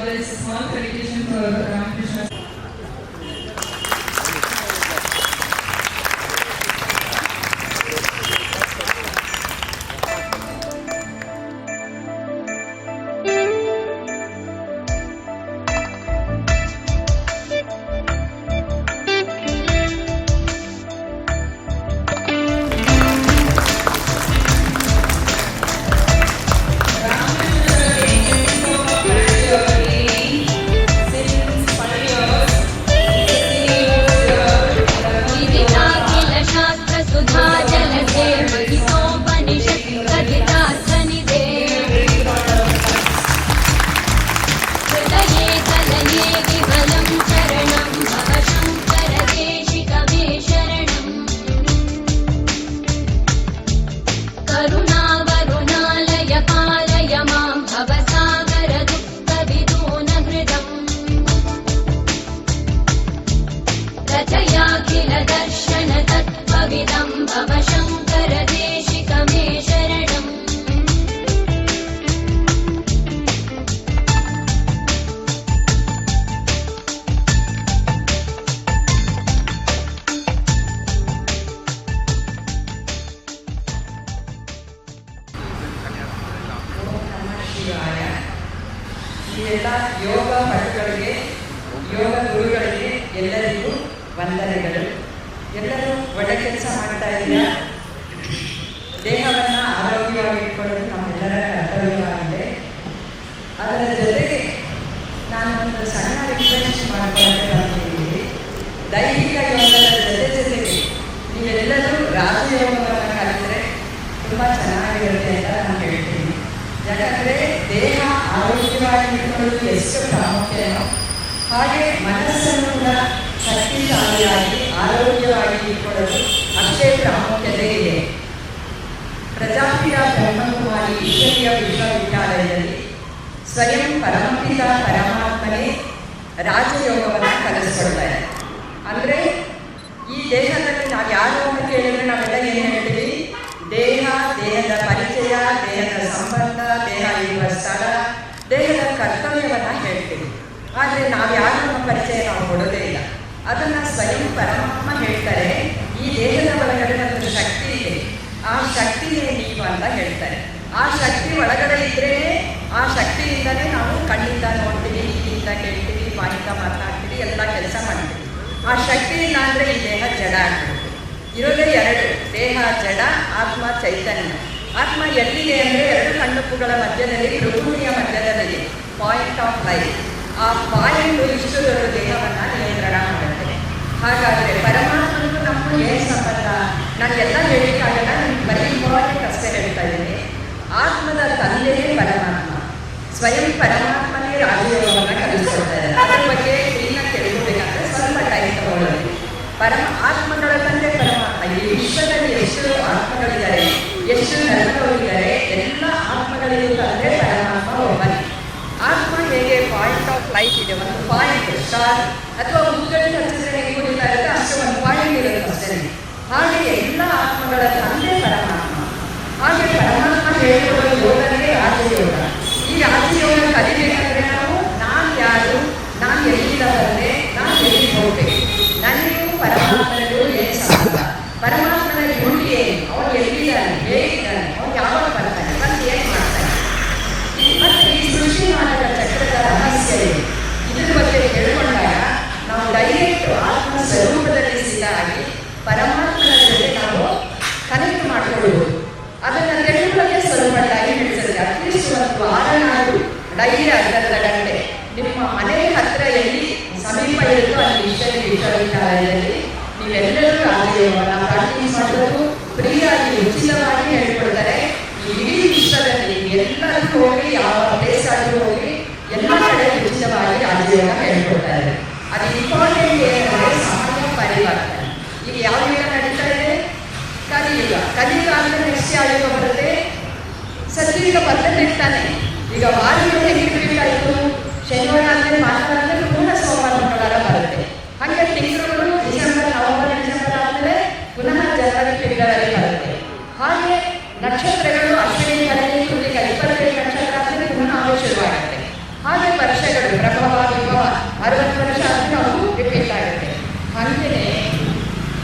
There is a small dedication for Ramakrishna. ಎಲ್ಲ ಯೋಗ ಪಟುಗಳಿಗೆ, ಯೋಗ ಗುರುಗಳಿಗೆ ಎಲ್ಲರಿಗೂ ವಂದನೆಗಳು. ಎಲ್ಲರೂ ಒಳ್ಳೆ ಕೆಲಸ ಮಾಡ್ತಾ ಇದ್ದೀರಾ. ದೇಹವನ್ನು ಆರೋಗ್ಯವಾಗಿ ಇಟ್ಕೊಳ್ಳೋದು ನಮ್ಮೆಲ್ಲರ ಕರ್ತವ್ಯವಾಗಿದೆ. ಅದರ ಜೊತೆಗೆ ನಾನು ಒಂದು ಸಣ್ಣ ರಿಕ್ವೆಸ್ಟ್ ಮಾಡ್ಕೊಂಡಿದ್ದೀನಿ. ದೈಹಿಕ ಯೋಗದ ಜೊತೆಗೆ ನೀವೆಲ್ಲರೂ ರಾಜಯೋಗವನ್ನು ಕಲಿತರೆ ತುಂಬ ಚೆನ್ನಾಗಿರುತ್ತೆ ಅಂತ ನಾನು ಹೇಳ್ತೀನಿ. ಯಾಕಂದರೆ ದೇಹ ಆರೋಗ್ಯವಾಗಿ ಇಟ್ಕೊಳ್ಳೋದು ಎಷ್ಟು ಪ್ರಾಮುಖ್ಯನೋ ಹಾಗೆ ಮನಸ್ಸನ್ನು ಕೂಡ ಶಕ್ತಿಶಾಲಿಯಾಗಿ ಆರೋಗ್ಯವಾಗಿ ಇಟ್ಕೊಳ್ಳೋದು ಅಷ್ಟೇ ಪ್ರಾಮುಖ್ಯತೆ ಇದೆ. ಪ್ರಜಾಪಿತ ಬ್ರಹ್ಮಕುಮಾರಿ ಈಶ್ವರೀಯ ವಿಶ್ವವಿದ್ಯಾಲಯದಲ್ಲಿ ಸ್ವಯಂ ಪರಮಪಿತ ಪರಮಾತ್ಮನೇ ರಾಜಯೋಗವನ್ನು ಕಲಿಸ್ಕೊಡ್ತಾರೆ. ಅಂದರೆ ಈ ದೇಹದಲ್ಲಿ ನಾವು ಯಾರು ಅಂತ ಕೇಳಿದ್ರೆ ನಾವೆಲ್ಲ ಏನು ಹೇಳ್ತೀವಿ? ದೇಹ, ದೇಹದ ಪರಿಚಯ, ದೇಹದ ಸಂಬಂಧ, ದೇಹ ಇರುವ ಸ್ಥಳ, ದೇಹದ ಕರ್ತವ್ಯವನ್ನು ಹೇಳ್ತೀವಿ. ಆದರೆ ನಾವು ಯಾರು ನಮ್ಮ ಪರಿಚಯ ನಾವು ಕೊಡೋದೇ ಇಲ್ಲ. ಅದನ್ನು ಸ್ವಯಂ ಪರಮಾತ್ಮ ಹೇಳ್ತಾರೆ, ಈ ದೇಹದ ಒಳಗಡೆ ಒಂದು ಶಕ್ತಿ ಇದೆ, ಆ ಶಕ್ತಿಯೇ ನೀವು ಅಂತ ಹೇಳ್ತಾರೆ. ಆ ಶಕ್ತಿ ಒಳಗಡೆ ಇದ್ರೇ ಆ ಶಕ್ತಿಯಿಂದಲೇ ನಾವು ಕಣ್ಣಿಂದ ನೋಡ್ತೀವಿ, ಕಿವಿಯಿಂದ ಕೇಳ್ತೀವಿ, ಬಾಯಿಂದ ಮಾತನಾಡ್ತೀವಿ, ಎಲ್ಲ ಕೆಲಸ ಮಾಡ್ತೀವಿ. ಆ ಶಕ್ತಿ ಇಲ್ಲ ಅಂದರೆ ಈ ದೇಹ ಜಡ ಆಗ್ಬಿಡುತ್ತೆ. ಇರೋದೇ ಎರಡು, ದೇಹ ಜಡ, ಆತ್ಮ ಚೈತನ್ಯ. ಆತ್ಮ ಎಲ್ಲಿದೆ ಅಂದರೆ ಎರಡು ಕಣ್ಣುಪ್ಪುಗಳ ಮಧ್ಯದಲ್ಲಿ, ಭೃಗುಣಿಯ ಮಧ್ಯದಲ್ಲಿ, ಪಾಯಿಂಟ್ ಆಫ್ ಲೈಫ್. ಆ ಪಾಯಿಂಟು ಇಷ್ಟು ದೊಡ್ಡ ದೇಹವನ್ನು ನಿಯಂತ್ರಣ ಮಾಡುತ್ತೆ. ಹಾಗಾದರೆ ಪರಮಾತ್ಮನಿಗೂ ನಮಗೂ ಏನು ಸಂಬಂಧ? ನಾನು ಎಲ್ಲ ಹೇಳಿಕ್ಕಾಗಲ್ಲ, ನನಗೆ ಬರೀ ಇಂಪಾರ್ಟೆಂಟ್ ಅಷ್ಟೇ ಹೇಳ್ತಾ ಇದ್ದೀನಿ. ಆತ್ಮದ ತಂದೆಯೇ ಪರಮಾತ್ಮ, ಸ್ವಯಂ ಪರಮಾತ್ಮನೇ ರಾಜಯೋಗವನ್ನು ಕಲಿಸ್ಕೊಡ್ತಾರೆ. ಅದರ ಬಗ್ಗೆ ಕ್ಲೀನಾಗಿ ತಿಳ್ಕೊಬೇಕಂದ್ರೆ ಸ್ವಲ್ಪ ಟೈಮ್ ತಗೊಳ್ಳೋದು. ಲೈಟ್ ಇದೆ, ಒಂದು ಪಾಯಿಂಟ್ ಸ್ಟಾರ್ ಅಥವಾ ಮುದ್ಗಡೆ ಹಚ್ಚಿದ್ರೆ ಹೇಗೆ ಕುಡಿತಾ ಇರುತ್ತೆ ಅಷ್ಟೇ ಒಂದು ಪಾಯಿಂಟ್ ಇರುತ್ತೆ ಅಷ್ಟೇ. ಹಾಗೆ ಎಲ್ಲ ಆತ್ಮಗಳ ತಂದೆ ಪರಮಾತ್ಮ. ಹಾಗೆ ಪರಮಾತ್ಮ ಹೇಳಿರುವ ಯೋಗನೇ ರಾಜಯೋಗ. ಈ ರಾಜಯೋಗ ಕಲಿಬೇಕಂದ್ರೆ ನಾವು ಯಾರು, ನಾನು ಎಲ್ಲಿಂದ ಬಂದೆ, ನಾನು ಎಲ್ಲಿ ಹೋಗ್ಬೇಕು, ನನಗೂ ಪರಮಾತ್ಮನಿಗೂ ಏನು ಸಂಬಂಧ, ಪರಮಾತ್ಮನ ಗುಂಡಿ ಏನು, ಅವನು ಎಲ್ಲಿದ್ದಾನೆ, ಹೇಗಿದ್ದಾನೆ, ಅವನು ಯಾವಾಗ ಬರ್ತಾನೆ, ಬಂದು ಏನು ಮಾಡ್ತಾನೆ, ಮತ್ತೆ ಈ ಸೃಷ್ಟಿ ಮಾಡಿದ ಚಕ್ರದ ರಹಸ್ಯ ಏನು, ಇದ್ರ ಬಗ್ಗೆ ತಿಳ್ಕೊಂಡಾಗ ನಾವು ಡೈರೆಕ್ಟ್ ಆತ್ಮ ಸ್ವರೂಪದಲ್ಲಿ ಸಿದ್ಧಾಗಿ ಪರಮಾತ್ಮನ ಜೊತೆ ನಾವು ಕನೆಕ್ಟ್ ಮಾಡಿಕೊಳ್ಳುವುದು. ಅದನ್ನು ತಿಳ್ಕೊಳ್ಳೋಕೆ ಸ್ವಲ್ಪ ಟೈಮ್ ಹಿಡಿಸುತ್ತೆ. ಅಟ್ಲೀಸ್ಟ್ ಒಂದು ವಾರನಾದರೂ ಡೈಲಿ ಅರ್ಧ ಗಂಟೆ ನಿಮ್ಮ ಮನೆ ಹತ್ತಿರ ಎಲ್ಲಿ ಸಮೀಪ ಇರುತ್ತೋ ಅಲ್ಲಿ ವಿಶ್ವವಿದ್ಯಾಲಯದಲ್ಲಿ ನೀವೆಲ್ಲರೂ ರಾಜಯೋಗವನ್ನು ಪ್ರಾಕ್ಟೀಸ್ ಮಾಡೋದು ಫ್ರೀಯಾಗಿ ಉಚಿತವಾಗಿ ಹೇಳ್ಕೊಡ್ತಾರೆ. ಈ ಇಡೀ ವಿಶ್ವದಲ್ಲಿ ಎಲ್ಲರೂ ಹೋಗಿ ಯಾವ ಪ್ಲೇಸ್ ಆದರೂ ಹೋಗಿ ಎಲ್ಲ ಕಡೆ ಉಚಿತವಾಗಿ ರಾಜಯೋಗ ಹೇಳ್ಕೊಡ್ತಾರೆ. ಅದು ಇಂಪಾರ್ಟೆಂಟ್ ಏನಂದರೆ ಸಮಾಜ ಪರಿವರ್ತನೆ. ಈಗ ಯಾವ ಯುಗ ನಡೀತಾ ಇದೆ? ಕಲಿಯುಗ. ಕಲಿಯುಗ ಅಂದರೆ ನೆಕ್ಸ್ಟ್ ಯಾವ ಯುಗ ಬರುತ್ತೆ? ಸತ್ಯುಗ ಬರ್ತದೆ ತಾನೆ. ಈಗ ವಾರಯುಗ ಹೆಂಗೆ ಬೇಕಾಯಿತು? ಶನಿವಾರ ಅಂದರೆ ಭಾನುವಾರ ಅಂದರೆ ಪುನಃ ಸೋಮವಾರ ಮಂಗಳವಾರ ಬರುತ್ತೆ. ಹಾಗೆ ತಿಂಗಳು ಡಿಸೆಂಬರ್, ನವೆಂಬರ್, ಡಿಸೆಂಬರ್ ಆದಮೇಲೆ ಪುನಃ ಜನವರಿ, ಫೆಬ್ರವರಿ ಬರುತ್ತೆ. ಹಾಗೆ ನಕ್ಷತ್ರಗಳು ಅಶ್ವಿನಿ, ಭರಣಿ, ಕೃತಿಕ 25 ನಕ್ಷತ್ರ ಆದಮೇಲೆ ಪುನಃ ಅವು ಶುರುವಾಗುತ್ತೆ. ಹಾಗೆ ವರ್ಷಗಳು ಪ್ರಭವ, ವಿಭವ 60 ವರ್ಷ ಆದಮೇಲೆ ಅವು ರಿಪೀಟ್ ಆಗುತ್ತೆ. ಹಾಗೆಯೇ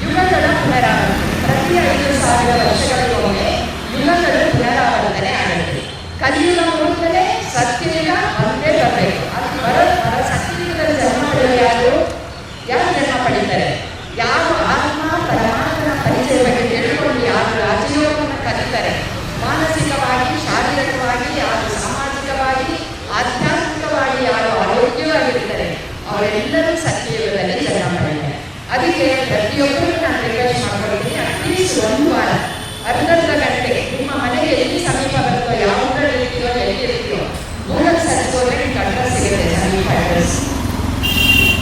ಯುಗಗಳ ಪುನರಾವರ್ತನೆ. ಪ್ರತಿ 5,000 ವರ್ಷಗಳಿಗೊಮ್ಮೆ ಯುಗಗಳು ಪುನರಾವರ್ತನೆ ಆಗುತ್ತೆ. ಕಲಿಯುಗ ಮುಗಿದ್ಮೇಲೆ ಸತ್ಯಯುಗ ಒಂದೇ ಬರಬೇಕು. ಅದು ಬರೋ ಸತ್ಯಯುಗದಲ್ಲಿ ಜನ್ಮ ಪಡೆಯುವ ಯಾರು ಜನ್ಮ ಪಡೀತಾರೆ? ಯಾವ ಆತ್ಮ ಪರಮಾತ್ಮನ ಪರಿಚಯ ಬಗ್ಗೆ ತಿಳ್ಕೊಂಡು ಯಾರು ರಾಜಯೋಗವನ್ನು ಕಲಿತಾರೆ, ಮಾನಸಿಕವಾಗಿ, ಶಾರೀರಿಕವಾಗಿ, ಯಾರು ಸಾಮಾಜಿಕವಾಗಿ, ಆಧ್ಯಾತ್ಮಿಕವಾಗಿ ಯಾರು ಆರೋಗ್ಯವಾಗಿರ್ತಾರೆ ಅವರೆಲ್ಲರೂ ಸತ್ಯಯುಗದಲ್ಲಿ ಜನ್ಮ ಪಡೀತಾರೆ. ಅದಕ್ಕೆ ಪ್ರತಿಯೊಬ್ಬರು ನಾನು ರಿಕ್ವೆಸ್ಟ್ ಮಾಡ್ಕೊಳ್ತೀನಿ, ಅಟ್ಲೀಸ್ಟ್ ಒಂದು ವಾರ ಅರ್ಧ ಗಂಟೆ ನಿಮ್ಮ ಮನೆಗೆ ಎಲ್ಲಿ ಸಮೀಪ ಬರುತ್ತೋ, ಯಾವ ಇರ್ತೀಯೋ, ಎಲ್ಲಿ ಇರ್ತೀಯೋ ಮೂಲಕ ಸರಿಸೋದ್ರೆ ನಿಮ್ಗೆ ಅಡ್ರೆಸ್ ಸಿಗುತ್ತೆ. ಸಮೀಪ ಅಡ್ರೆಸ್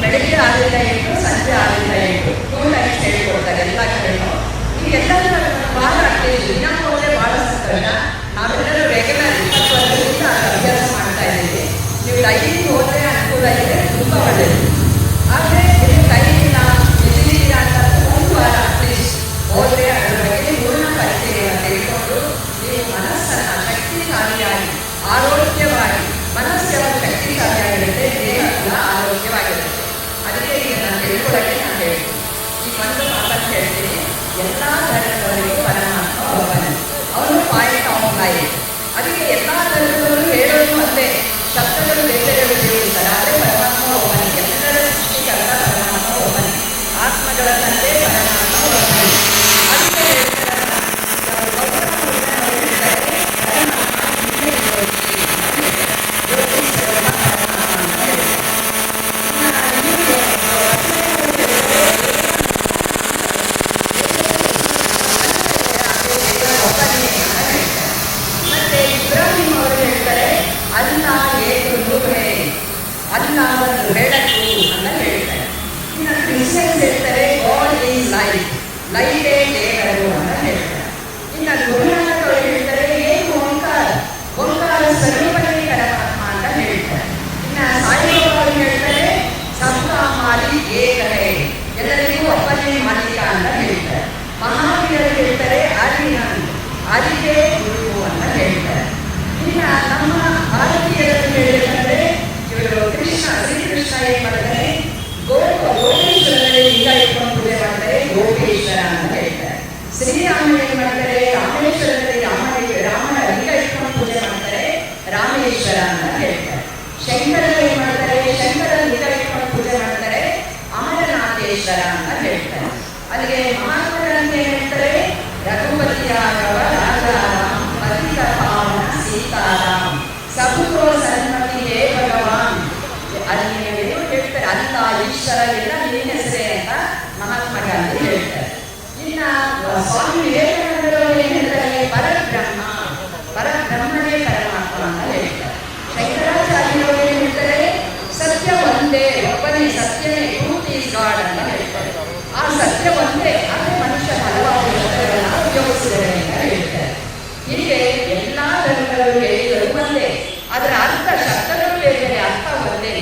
ಬೆಳಗ್ಗೆ 6ರಿಂದ 8, ಸಂಜೆ 6ರಿಂದ 8 2 ಟೈಮ್ಸ್ ಹೇಳ್ಕೊಡ್ತಾರೆ ಎಲ್ಲ ಕಡೆಯೂ. ಈಗ ಎಲ್ಲರೂ ಭಾಳ ಆಗ್ತಿದ್ದೀವಿ. ದಿನ ಹೋದರೆ ಭಾಳ ಸಂತೋಷ. ನಾವೆಲ್ಲರೂ ರೆಗ್ಯುಲರ್ 20 ವರ್ಷದಿಂದ ಅಭ್ಯಾಸ ಮಾಡ್ತಾ ಇದ್ದೀವಿ. ನೀವು ಡೈಲಿ ಹೋದರೆ ಅನುಕೂಲ ಇದೆ, ತುಂಬ ಒಳ್ಳೆಯದು. ಆದರೆ ನೀವು ಟೈಮ್ ಇಲ್ಲ, ಬಿಸಿಲಿಲ್ಲ ಅಂತ ಒಂದು ವಾರ ಅಟ್ಲೀಸ್ಟ್ ಹೋದರೆ ಅದರ ಬಗ್ಗೆ ಪೂರ್ಣ ಪರಿಚಯವನ್ನು ತೆಗೆದುಕೊಂಡು ನೀವು ಮನಸ್ಸನ್ನು ಶಕ್ತಿಶಾಲಿಯಾಗಿ, ಆರೋಗ್ಯವಾಗಿ, ಮನಸ್ಸು ಯಾವಾಗ ಶಕ್ತಿಶಾಲಿಯಾಗಿರುತ್ತೆ, ದೇಹ ಕೂಡ ಆರೋಗ್ಯವಾಗಿರುತ್ತೆ. ಅದಕ್ಕೆ ಈಗ ನಾನು ತಿಳ್ಕೊಳ್ಳೋಕ್ಕೆ ನಾನು ಹೇಳ್ತೀನಿ. ಈ ಒಂದು ಮಾತನ್ನು ಹೇಳ್ತೀನಿ, ಎಲ್ಲ ಧರ್ಮದವರಿಗೂ ಪರಮಾತ್ಮ ಒಬ್ಬನೇ, ಅವನು ಪಾಯಿಂಟ್ ಆಫ್ ಲೈಫ್. ಅದಕ್ಕೆ ಎಲ್ಲ ಧರ್ಮದವರು ಹೇಳೋದು ಒಂದೇ, ಶಬ್ದಗಳು ಬೇರೆ ಉಪಯೋಗಿಸ್ತಾರೆ, ಆದರೆ ಪರಮಾತ್ಮ ಒಬ್ಬನೇ. ಎಲ್ಲರ ಸೃಷ್ಟಿಕರ್ತ ಪರಮಾತ್ಮ ಒಬ್ಬನೇ, ಆತ್ಮಗಳ ತಂದೆ ಪರಮಾತ್ಮ ಒಬ್ಬನೇ. ಅದಕ್ಕೆ ಮತ್ತೆ ಇಬ್ರಾಹಿಂ ಅವರು ಹೇಳ್ತಾರೆ, ಅಲ್ಲ ಏಕುಂದು ಹೇ, ಅಲ್ಲ ಒಂದು ಬೆಳಕು ಅಂತ ಹೇಳ್ತಾರೆ. ಇನ್ನು ಕ್ರಿಶ್ಚಿಯನ್ಸ್ ಹೇಳ್ತಾರೆ ಗಾಡ್ ಈಸ್ ಲೈಟ್, ಲೈಟೇ ದೇವರು ಅಂತ ಹೇಳ್ತಾರೆ. ಇನ್ನು ಗುರುನಾನಕ್ ಅವರು ಹೇಳ್ತಾರೆ ಏನು ಓಂಕಾರ, ಓಂಕಾರ ಸ್ವರೂಪನೇ ಪರಮಾತ್ಮ ಅಂತ ಹೇಳ್ತಾರೆ. ಇನ್ನು ಸಾಯಿಬಾಬಾ ಅವರು ಹೇಳ್ತಾರೆ ಸಬ್ಕಾ ಮಾಲಿಕ್ ಏಕ ಹೈ, ಎಲ್ಲರಿಗೂ ಒಬ್ಬನೇ ಮಾಲೀಕ ಅಂತ ಹೇಳ್ತಾರೆ. ಮಹಾವೀರರು ಹೇಳ್ತಾರೆ ಆದಿನಾಥ್, ಆದಿಗೆ ಗುರು ಅಂತ ಹೇಳ್ತಾರೆ. ಇನ್ನು ನಮ್ಮ ಭಾರತೀಯರಲ್ಲಿ ಹೇಳಬೇಕಂದ್ರೆ ಇವರು ಶ್ರೀಕೃಷ್ಣ ಏನು ಮಾಡ್ತಾರೆ, ಗೋಪೇಶ್ವರದಲ್ಲಿ ಲಿಂಗ ಇಟ್ಕೊಂಡು ಪೂಜೆ ಮಾಡ್ತಾರೆ, ಗೋಪೇಶ್ವರ ಅಂತ ಹೇಳ್ತಾರೆ. ಶ್ರೀರಾಮ ಏನು ಮಾಡ್ತಾರೆ, ರಾಮೇಶ್ವರದಲ್ಲಿ ರಾಮನ ಲಿಂಗ ಇಟ್ಕೊಂಡು ಪೂಜೆ ಮಾಡ್ತಾರೆ, ರಾಮೇಶ್ವರ ಅಂತ ಹೇಳ್ತಾರೆ. ಶಂಕರರು ಏನು ಮಾಡ್ತಾರೆ, ಶಂಕರ ಲಿಂಗ ಇಟ್ಕೊಂಡು ಪೂಜೆ ಮಾಡ್ತಾರೆ, ಅಮರನಾಥೇಶ್ವರ ಅಂತ ಹೇಳ್ತಾರೆ. ಅಲ್ಲಿಗೆ ಮಹಾತ್ಮರಂತೆ ಏನು ಹೇಳ್ತಾರೆ, ರಘುಪತಿಯಾಗವ ರಾಜಾರಾಮ್, ಪತಿತ ಪಾವನ ಸೀತಾರಾಮ್, ಸಬುಕೋ ಸನ್ಮತಿ ಹೇ ಭಗವಾನ್. ಅಲ್ಲಿ ಏನು ಹೇಳ್ತಾರೆ, ಅಲ್ಲ ಈಶ್ವರ ಎಲ್ಲ ನಿನ್ನ ಹೆಸರೇ ಅಂತ ಮಹಾತ್ಮ ಗಾಂಧಿ ಹೇಳ್ತಾರೆ. ಇನ್ನು ಸ್ವಾಮಿ ವಿವೇಕಾನಂದರು ಏನು ಹೇಳ್ತಾರೆ, ಪರಬ್ರಹ್ಮ, ಪರಬ್ರಹ್ಮನೇ ಪರಮಾತ್ಮ ಅಂತ ಹೇಳ್ತಾರೆ. ಶಂಕರಾಚಾರ್ಯರು ಏನು ಹೇಳ್ತಾರೆ, ಸತ್ಯ ಒಂದೇ, ಒಬ್ಬನೇ ಸತ್ಯನೇ, ಟ್ರೂತ್ ಈಸ್ ಗಾಡ್ ಅಂತ ಹೇಳ್ತಾರೆ. ಆ ಸತ್ಯ ಒಂದೇ, ಆದರೆ ಮನುಷ್ಯ ಹಲವಾರು ಶಬ್ದಗಳನ್ನು ಉಪಯೋಗಿಸಿದ್ದಾರೆ ಅಂತ ಹೇಳ್ತಾರೆ. ಹೀಗೆ ಎಲ್ಲ ಧರ್ಮಗಳು ಹೇಳಿದರು ಒಂದೇ, ಅದರ ಅರ್ಥ ಶಬ್ದಗಳು ಬೇರೆ, ಅರ್ಥ ಒಂದೇ.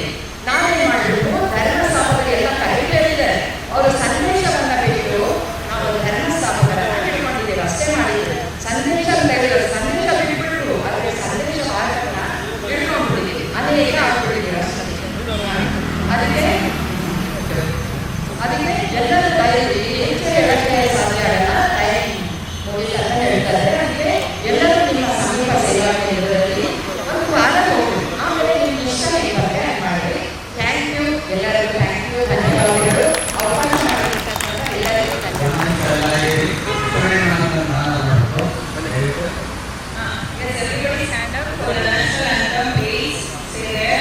ಅದಕ್ಕೆ ಎಲ್ಲರ ಕೈಯಲ್ಲಿ ಹೆಚ್ಚು ಹೇಳಕ್ಕೆ ಸಾಧ್ಯ ಆಗಲ್ಲ, ಟೈಮ್ ಹೋಗಿಲ್ಲ ಅಂತ ಹೇಳ್ತಾರೆ. ಅದಕ್ಕೆ ಎಲ್ಲರೂ ನಿಮ್ಮ ಸಮೀಪ ಸೇವಾ ಕೇಂದ್ರದಲ್ಲಿ ಒಂದು ವಾರ ಹೋಗಿ ಆಮೇಲೆ ನಿಮ್ಮ ಇಷ್ಟ ಇವಾಗ ಮಾಡಿ. ಥ್ಯಾಂಕ್ ಯು ಎಲ್ಲರಿಗೂ, ಥ್ಯಾಂಕ್ ಯು, ಧನ್ಯವಾದಗಳು. ಅವಕಾಶ ಮಾಡಿರ್ತಕ್ಕಂಥ ಎಲ್ಲರಿಗೂ ಧನ್ಯವಾದಗಳು. Yes, everybody stand up for the national anthem, please. Say there.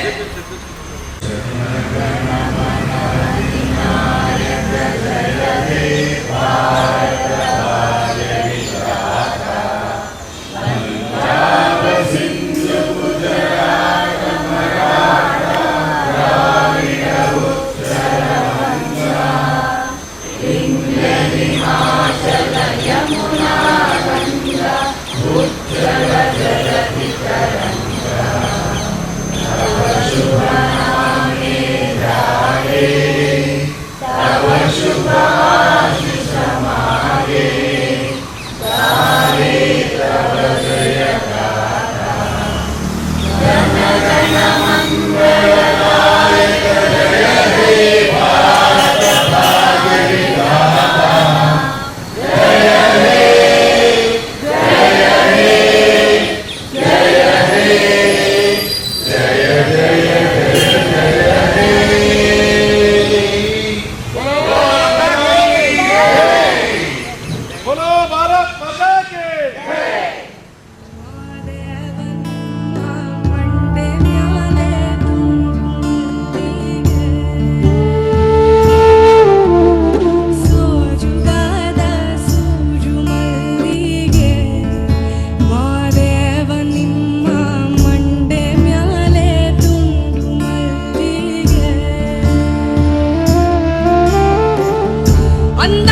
बोलो भारत माता की ಅಂದ